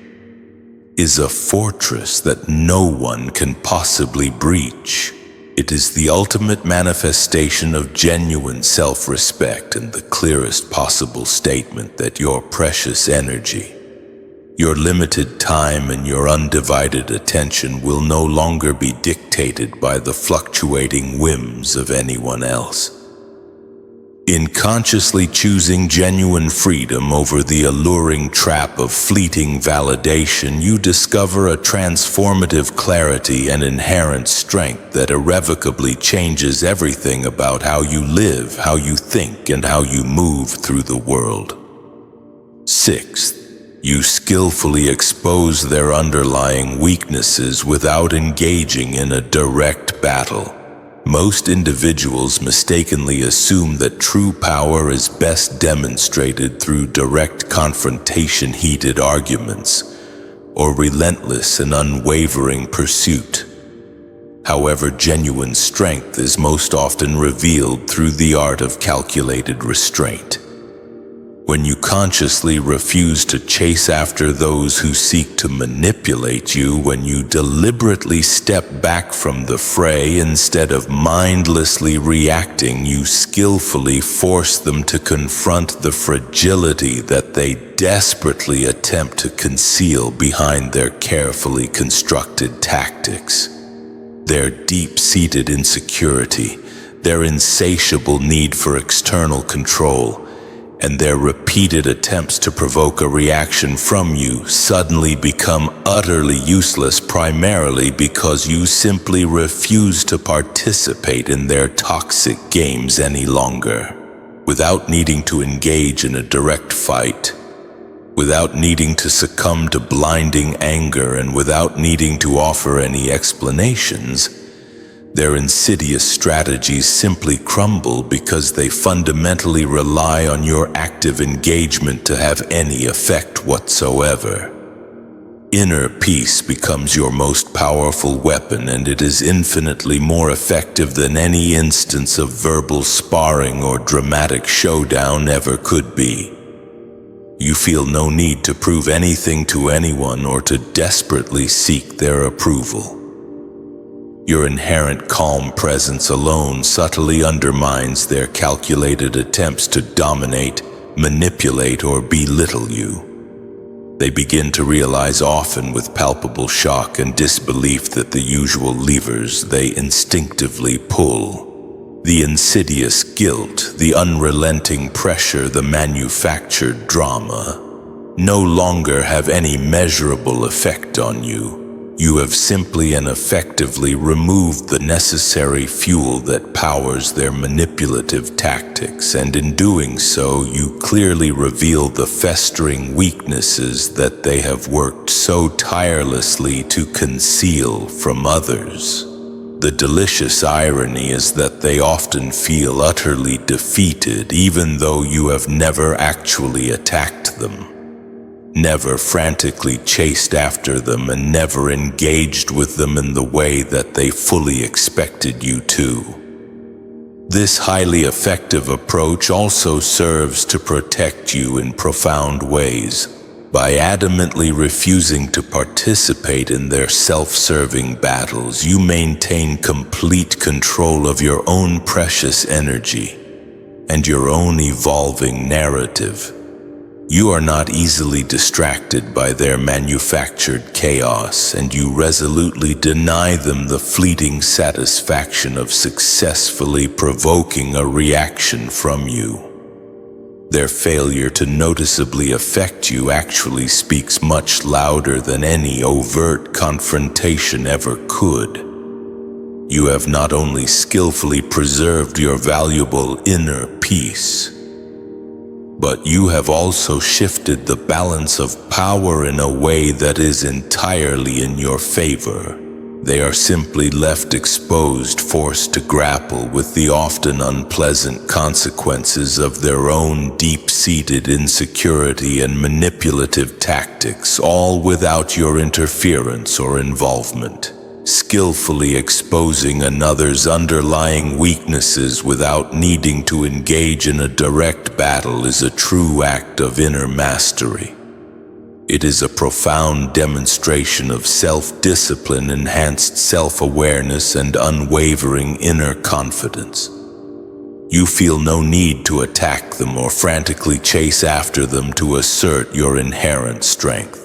is a fortress that no one can possibly breach. It is the ultimate manifestation of genuine self-respect and the clearest possible statement that your precious energy, your limited time, and your undivided attention will no longer be dictated by the fluctuating whims of anyone else. In consciously choosing genuine freedom over the alluring trap of fleeting validation, you discover a transformative clarity and inherent strength that irrevocably changes everything about how you live, how you think, and how you move through the world. Sixth, you skillfully expose their underlying weaknesses without engaging in a direct battle. Most individuals mistakenly assume that true power is best demonstrated through direct confrontation, heated arguments, or relentless and unwavering pursuit. However, genuine strength is most often revealed through the art of calculated restraint. When you consciously refuse to chase after those who seek to manipulate you, when you deliberately step back from the fray instead of mindlessly reacting, you skillfully force them to confront the fragility that they desperately attempt to conceal behind their carefully constructed tactics. Their deep-seated insecurity, their insatiable need for external control, and their repeated attempts to provoke a reaction from you suddenly become utterly useless, primarily because you simply refuse to participate in their toxic games any longer. Without needing to engage in a direct fight, without needing to succumb to blinding anger, and without needing to offer any explanations, their insidious strategies simply crumble because they fundamentally rely on your active engagement to have any effect whatsoever. Inner peace becomes your most powerful weapon, and it is infinitely more effective than any instance of verbal sparring or dramatic showdown ever could be. You feel no need to prove anything to anyone or to desperately seek their approval. Your inherent calm presence alone subtly undermines their calculated attempts to dominate, manipulate, or belittle you. They begin to realize, often with palpable shock and disbelief, that the usual levers they instinctively pull, the insidious guilt, the unrelenting pressure, the manufactured drama, no longer have any measurable effect on you. You have simply and effectively removed the necessary fuel that powers their manipulative tactics, and in doing so, you clearly reveal the festering weaknesses that they have worked so tirelessly to conceal from others. The delicious irony is that they often feel utterly defeated, even though you have never actually attacked them, never frantically chased after them, and never engaged with them in the way that they fully expected you to. This highly effective approach also serves to protect you in profound ways. By adamantly refusing to participate in their self-serving battles, you maintain complete control of your own precious energy and your own evolving narrative. You are not easily distracted by their manufactured chaos, and you resolutely deny them the fleeting satisfaction of successfully provoking a reaction from you. Their failure to noticeably affect you actually speaks much louder than any overt confrontation ever could. You have not only skillfully preserved your valuable inner peace, but you have also shifted the balance of power in a way that is entirely in your favor. They are simply left exposed, forced to grapple with the often unpleasant consequences of their own deep-seated insecurity and manipulative tactics, all without your interference or involvement. Skillfully exposing another's underlying weaknesses without needing to engage in a direct battle is a true act of inner mastery. It is a profound demonstration of self-discipline, enhanced self-awareness, and unwavering inner confidence. You feel no need to attack them or frantically chase after them to assert your inherent strength.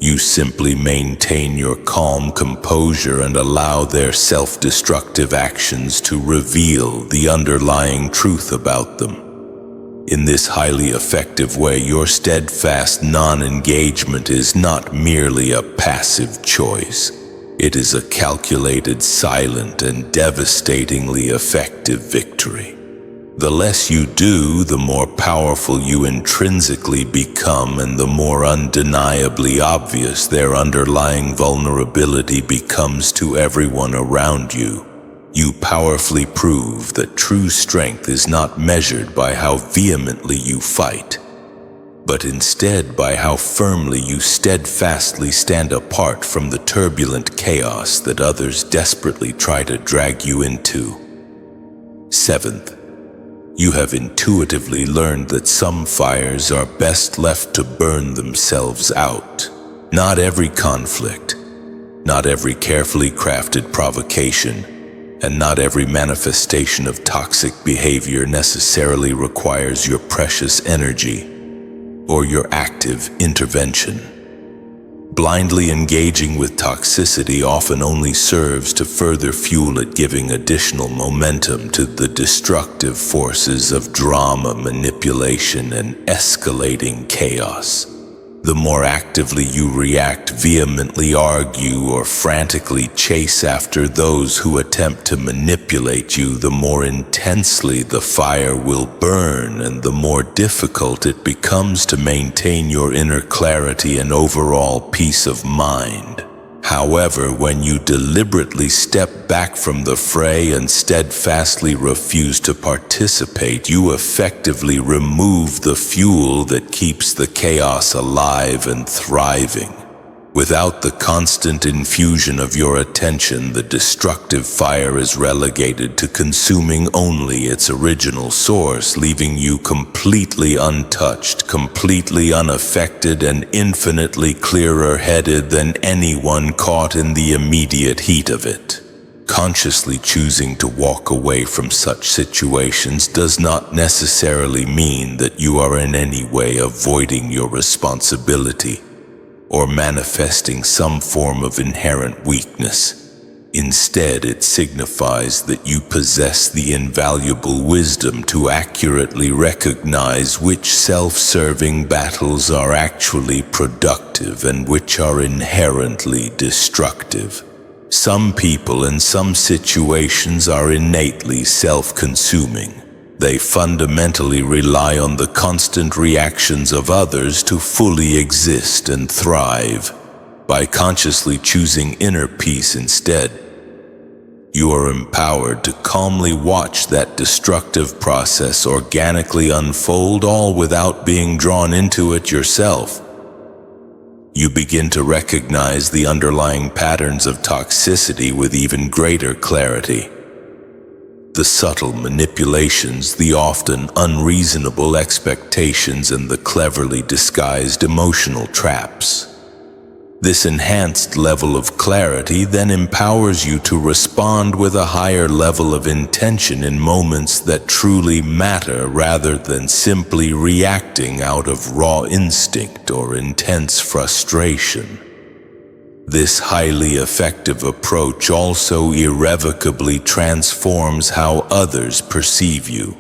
You simply maintain your calm composure and allow their self-destructive actions to reveal the underlying truth about them. In this highly effective way, your steadfast non-engagement is not merely a passive choice. It is a calculated, silent, and devastatingly effective victory. The less you do, the more powerful you intrinsically become, and the more undeniably obvious their underlying vulnerability becomes to everyone around you. You powerfully prove that true strength is not measured by how vehemently you fight, but instead by how firmly you steadfastly stand apart from the turbulent chaos that others desperately try to drag you into. Seventh, you have intuitively learned that some fires are best left to burn themselves out. Not every conflict, not every carefully crafted provocation, and not every manifestation of toxic behavior necessarily requires your precious energy or your active intervention. Blindly engaging with toxicity often only serves to further fuel it, giving additional momentum to the destructive forces of drama, manipulation, and escalating chaos. The more actively you react, vehemently argue, or frantically chase after those who attempt to manipulate you, the more intensely the fire will burn, and the more difficult it becomes to maintain your inner clarity and overall peace of mind. However, when you deliberately step back from the fray and steadfastly refuse to participate, you effectively remove the fuel that keeps the chaos alive and thriving. Without the constant infusion of your attention, the destructive fire is relegated to consuming only its original source, leaving you completely untouched, completely unaffected, and infinitely clearer-headed than anyone caught in the immediate heat of it. Consciously choosing to walk away from such situations does not necessarily mean that you are in any way avoiding your responsibility or manifesting some form of inherent weakness. Instead, it signifies that you possess the invaluable wisdom to accurately recognize which self-serving battles are actually productive and which are inherently destructive. Some people in some situations are innately self-consuming. They fundamentally rely on the constant reactions of others to fully exist and thrive. By consciously choosing inner peace instead, you are empowered to calmly watch that destructive process organically unfold, all without being drawn into it yourself. You begin to recognize the underlying patterns of toxicity with even greater clarity. The subtle manipulations, the often unreasonable expectations, and the cleverly disguised emotional traps. This enhanced level of clarity then empowers you to respond with a higher level of intention in moments that truly matter, rather than simply reacting out of raw instinct or intense frustration. This highly effective approach also irrevocably transforms how others perceive you.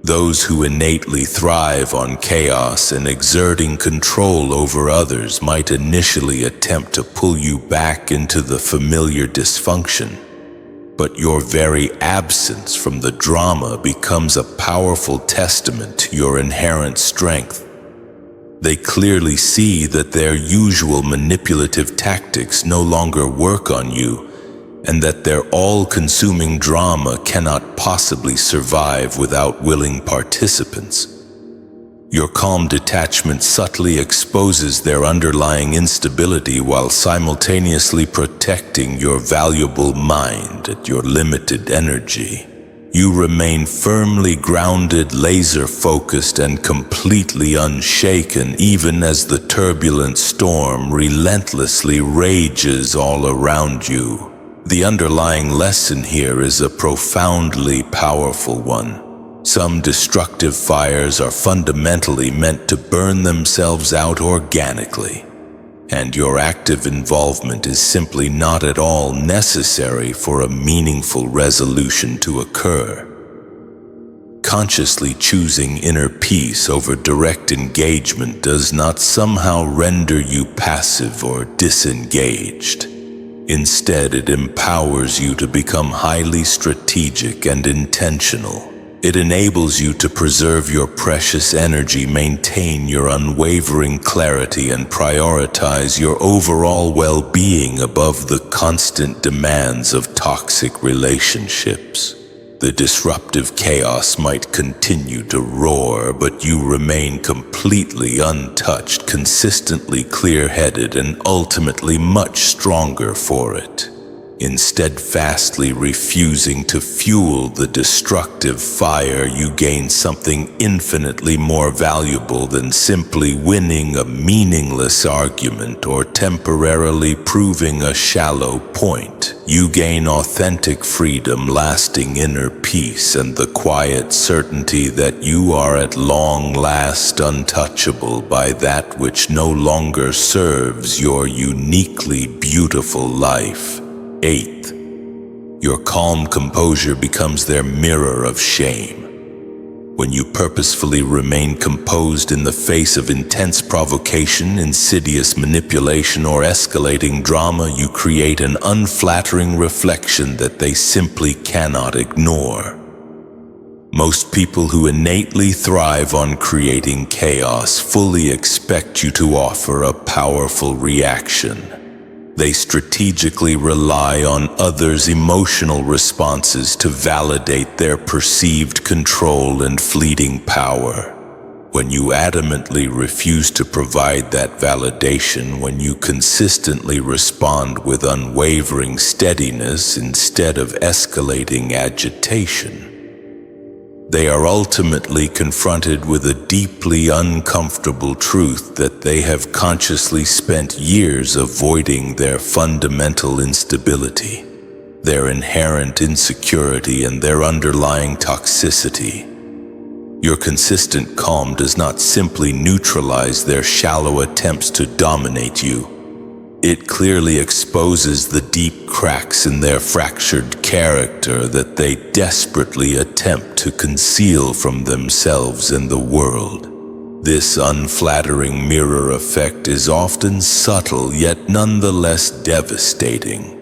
Those who innately thrive on chaos and exerting control over others might initially attempt to pull you back into the familiar dysfunction, but your very absence from the drama becomes a powerful testament to your inherent strength. They clearly see that their usual manipulative tactics no longer work on you, and that their all-consuming drama cannot possibly survive without willing participants. Your calm detachment subtly exposes their underlying instability while simultaneously protecting your valuable mind and your limited energy. You remain firmly grounded, laser-focused, and completely unshaken, even as the turbulent storm relentlessly rages all around you. The underlying lesson here is a profoundly powerful one. Some destructive fires are fundamentally meant to burn themselves out organically, and your active involvement is simply not at all necessary for a meaningful resolution to occur. Consciously choosing inner peace over direct engagement does not somehow render you passive or disengaged. Instead, it empowers you to become highly strategic and intentional. It enables you to preserve your precious energy, maintain your unwavering clarity, and prioritize your overall well-being above the constant demands of toxic relationships. The disruptive chaos might continue to roar, but you remain completely untouched, consistently clear-headed, and ultimately much stronger for it. Instead, steadfastly refusing to fuel the destructive fire, you gain something infinitely more valuable than simply winning a meaningless argument or temporarily proving a shallow point. You gain authentic freedom, lasting inner peace, and the quiet certainty that you are at long last untouchable by that which no longer serves your uniquely beautiful life. 8th, your calm composure becomes their mirror of shame. When you purposefully remain composed in the face of intense provocation, insidious manipulation, or escalating drama, you create an unflattering reflection that they simply cannot ignore. Most people who innately thrive on creating chaos fully expect you to offer a powerful reaction. They strategically rely on others' emotional responses to validate their perceived control and fleeting power. when you adamantly refuse to provide that validation, when you consistently respond with unwavering steadiness instead of escalating agitation. They are ultimately confronted with a deeply uncomfortable truth that they have consciously spent years avoiding: their fundamental instability, their inherent insecurity, and their underlying toxicity. Your consistent calm does not simply neutralize their shallow attempts to dominate you. It clearly exposes the deep cracks in their fractured character that they desperately attempt to conceal from themselves and the world. This unflattering mirror effect is often subtle, yet nonetheless devastating.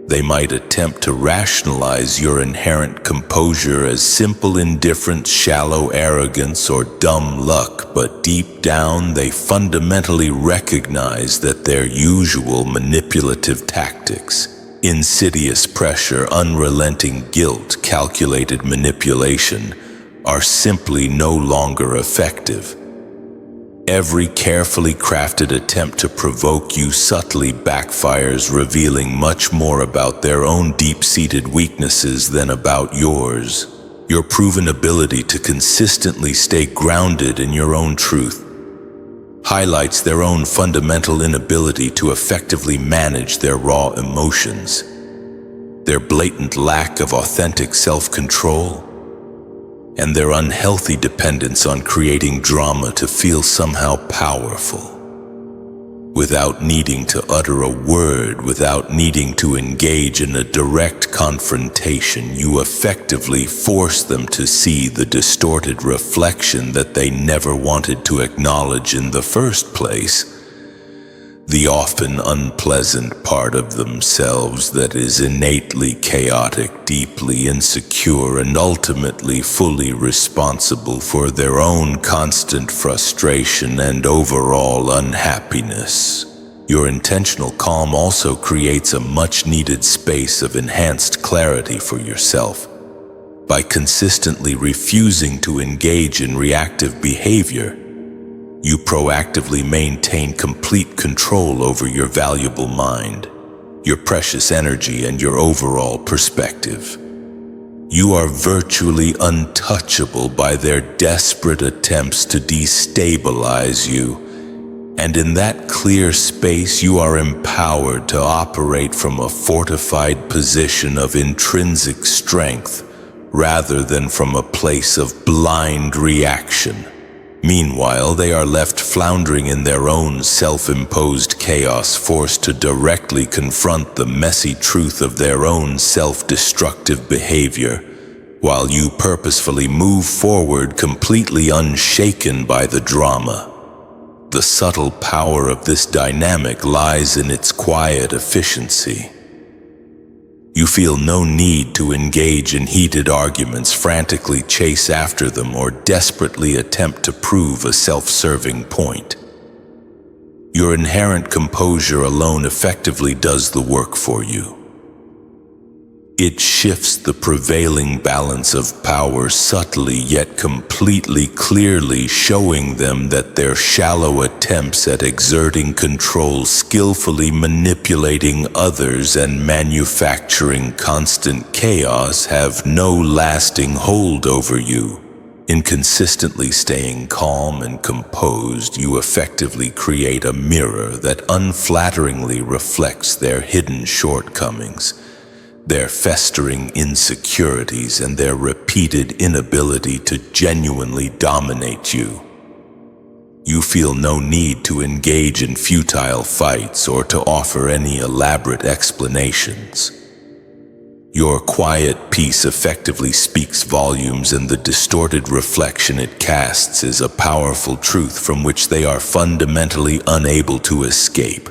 They might attempt to rationalize your inherent composure as simple indifference, shallow arrogance, or dumb luck, but deep down they fundamentally recognize that their usual manipulative tactics, insidious pressure, unrelenting guilt, calculated manipulation, are simply no longer effective. Every carefully crafted attempt to provoke you subtly backfires, revealing much more about their own deep-seated weaknesses than about yours. Your proven ability to consistently stay grounded in your own truth highlights their own fundamental inability to effectively manage their raw emotions, their blatant lack of authentic self-control, and their unhealthy dependence on creating drama to feel somehow powerful. Without needing to utter a word, without needing to engage in a direct confrontation, you effectively force them to see the distorted reflection that they never wanted to acknowledge in the first place. The often unpleasant part of themselves that is innately chaotic, deeply insecure, and ultimately fully responsible for their own constant frustration and overall unhappiness. Your intentional calm also creates a much-needed space of enhanced clarity for yourself. By consistently refusing to engage in reactive behavior, you proactively maintain complete control over your valuable mind, your precious energy, and your overall perspective. You are virtually untouchable by their desperate attempts to destabilize you, and in that clear space you are empowered to operate from a fortified position of intrinsic strength rather than from a place of blind reaction. Meanwhile, they are left floundering in their own self-imposed chaos, forced to directly confront the messy truth of their own self-destructive behavior, while you purposefully move forward completely unshaken by the drama. The subtle power of this dynamic lies in its quiet efficiency. You feel no need to engage in heated arguments, frantically chase after them, or desperately attempt to prove a self-serving point. Your inherent composure alone effectively does the work for you. It shifts the prevailing balance of power subtly yet completely clearly, showing them that their shallow attempts at exerting control, skillfully manipulating others, and manufacturing constant chaos have no lasting hold over you. In consistently staying calm and composed, you effectively create a mirror that unflatteringly reflects their hidden shortcomings, their festering insecurities, and their repeated inability to genuinely dominate you. You feel no need to engage in futile fights or to offer any elaborate explanations. Your quiet peace effectively speaks volumes, and the distorted reflection it casts is a powerful truth from which they are fundamentally unable to escape.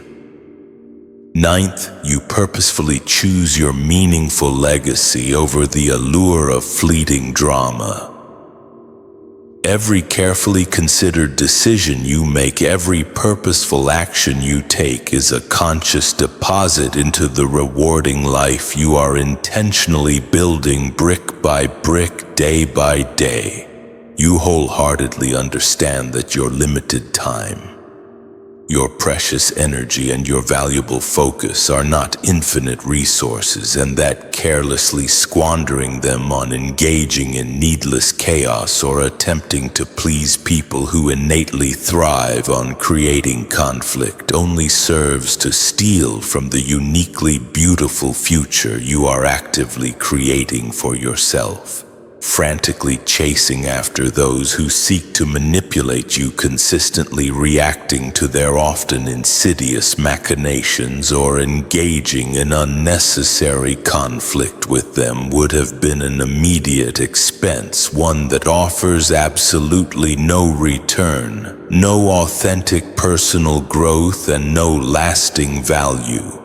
Ninth, you purposefully choose your meaningful legacy over the allure of fleeting drama. Every carefully considered decision you make, every purposeful action you take is a conscious deposit into the rewarding life you are intentionally building brick by brick, day by day. You wholeheartedly understand that your limited time, your precious energy, and your valuable focus are not infinite resources, and that carelessly squandering them on engaging in needless chaos or attempting to please people who innately thrive on creating conflict only serves to steal from the uniquely beautiful future you are actively creating for yourself. Frantically chasing after those who seek to manipulate you, consistently reacting to their often insidious machinations, or engaging in unnecessary conflict with them would have been an immediate expense, one that offers absolutely no return, no authentic personal growth, and no lasting value.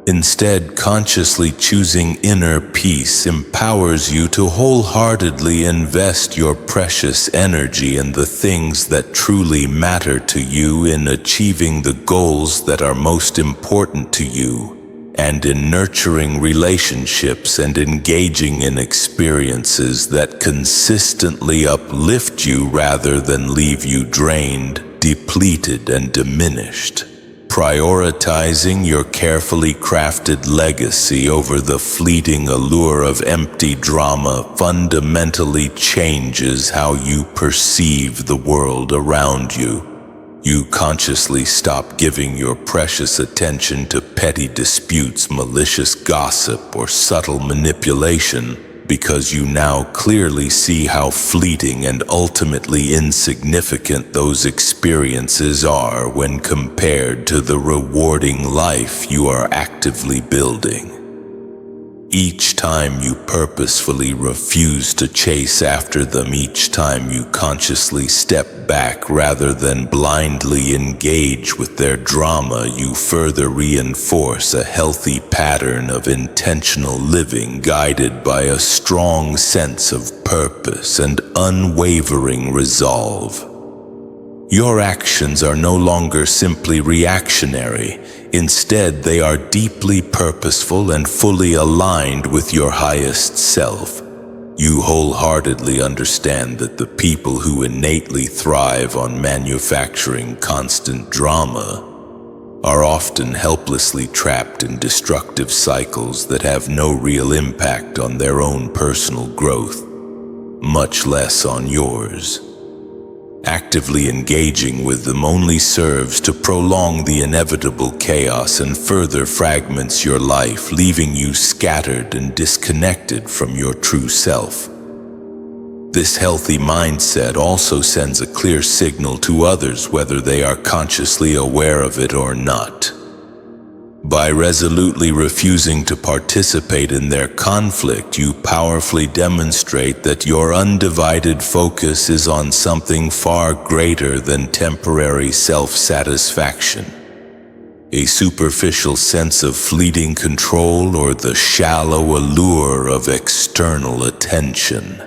Instead, consciously choosing inner peace empowers you to wholeheartedly invest your precious energy in the things that truly matter to you, in achieving the goals that are most important to you, and in nurturing relationships and engaging in experiences that consistently uplift you rather than leave you drained, depleted, and diminished. Prioritizing your carefully crafted legacy over the fleeting allure of empty drama fundamentally changes how you perceive the world around you. You consciously stop giving your precious attention to petty disputes, malicious gossip, or subtle manipulation, because you now clearly see how fleeting and ultimately insignificant those experiences are when compared to the rewarding life you are actively building. Each time you purposefully refuse to chase after them, each time you consciously step back rather than blindly engage with their drama, you further reinforce a healthy pattern of intentional living guided by a strong sense of purpose and unwavering resolve. Your actions are no longer simply reactionary. Instead, they are deeply purposeful and fully aligned with your highest self. You wholeheartedly understand that the people who innately thrive on manufacturing constant drama are often helplessly trapped in destructive cycles that have no real impact on their own personal growth, much less on yours. Actively engaging with them only serves to prolong the inevitable chaos and further fragments your life, leaving you scattered and disconnected from your true self. This healthy mindset also sends a clear signal to others, whether they are consciously aware of it or not. By resolutely refusing to participate in their conflict, you powerfully demonstrate that your undivided focus is on something far greater than temporary self-satisfaction, a superficial sense of fleeting control, or the shallow allure of external attention.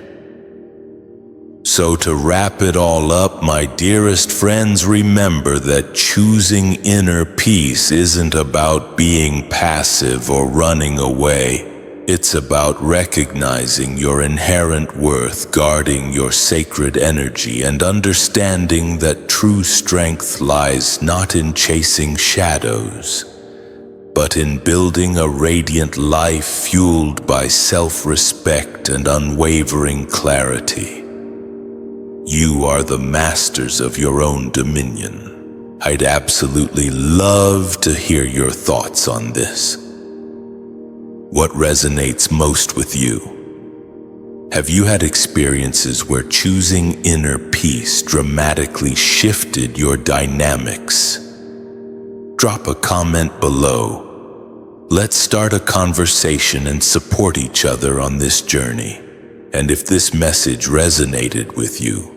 So to wrap it all up, my dearest friends, remember that choosing inner peace isn't about being passive or running away. It's about recognizing your inherent worth, guarding your sacred energy, and understanding that true strength lies not in chasing shadows, but in building a radiant life fueled by self-respect and unwavering clarity. You are the masters of your own dominion. I'd absolutely love to hear your thoughts on this. What resonates most with you? Have you had experiences where choosing inner peace dramatically shifted your dynamics? Drop a comment below. Let's start a conversation and support each other on this journey. And if this message resonated with you,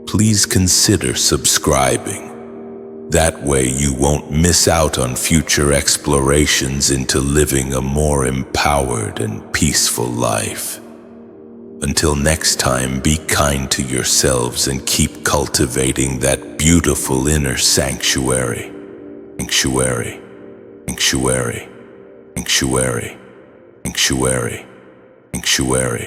please consider subscribing. That way you won't miss out on future explorations into living a more empowered and peaceful life. Until next time, be kind to yourselves and keep cultivating that beautiful inner sanctuary. Sanctuary. Sanctuary. Sanctuary. Sanctuary. Sanctuary.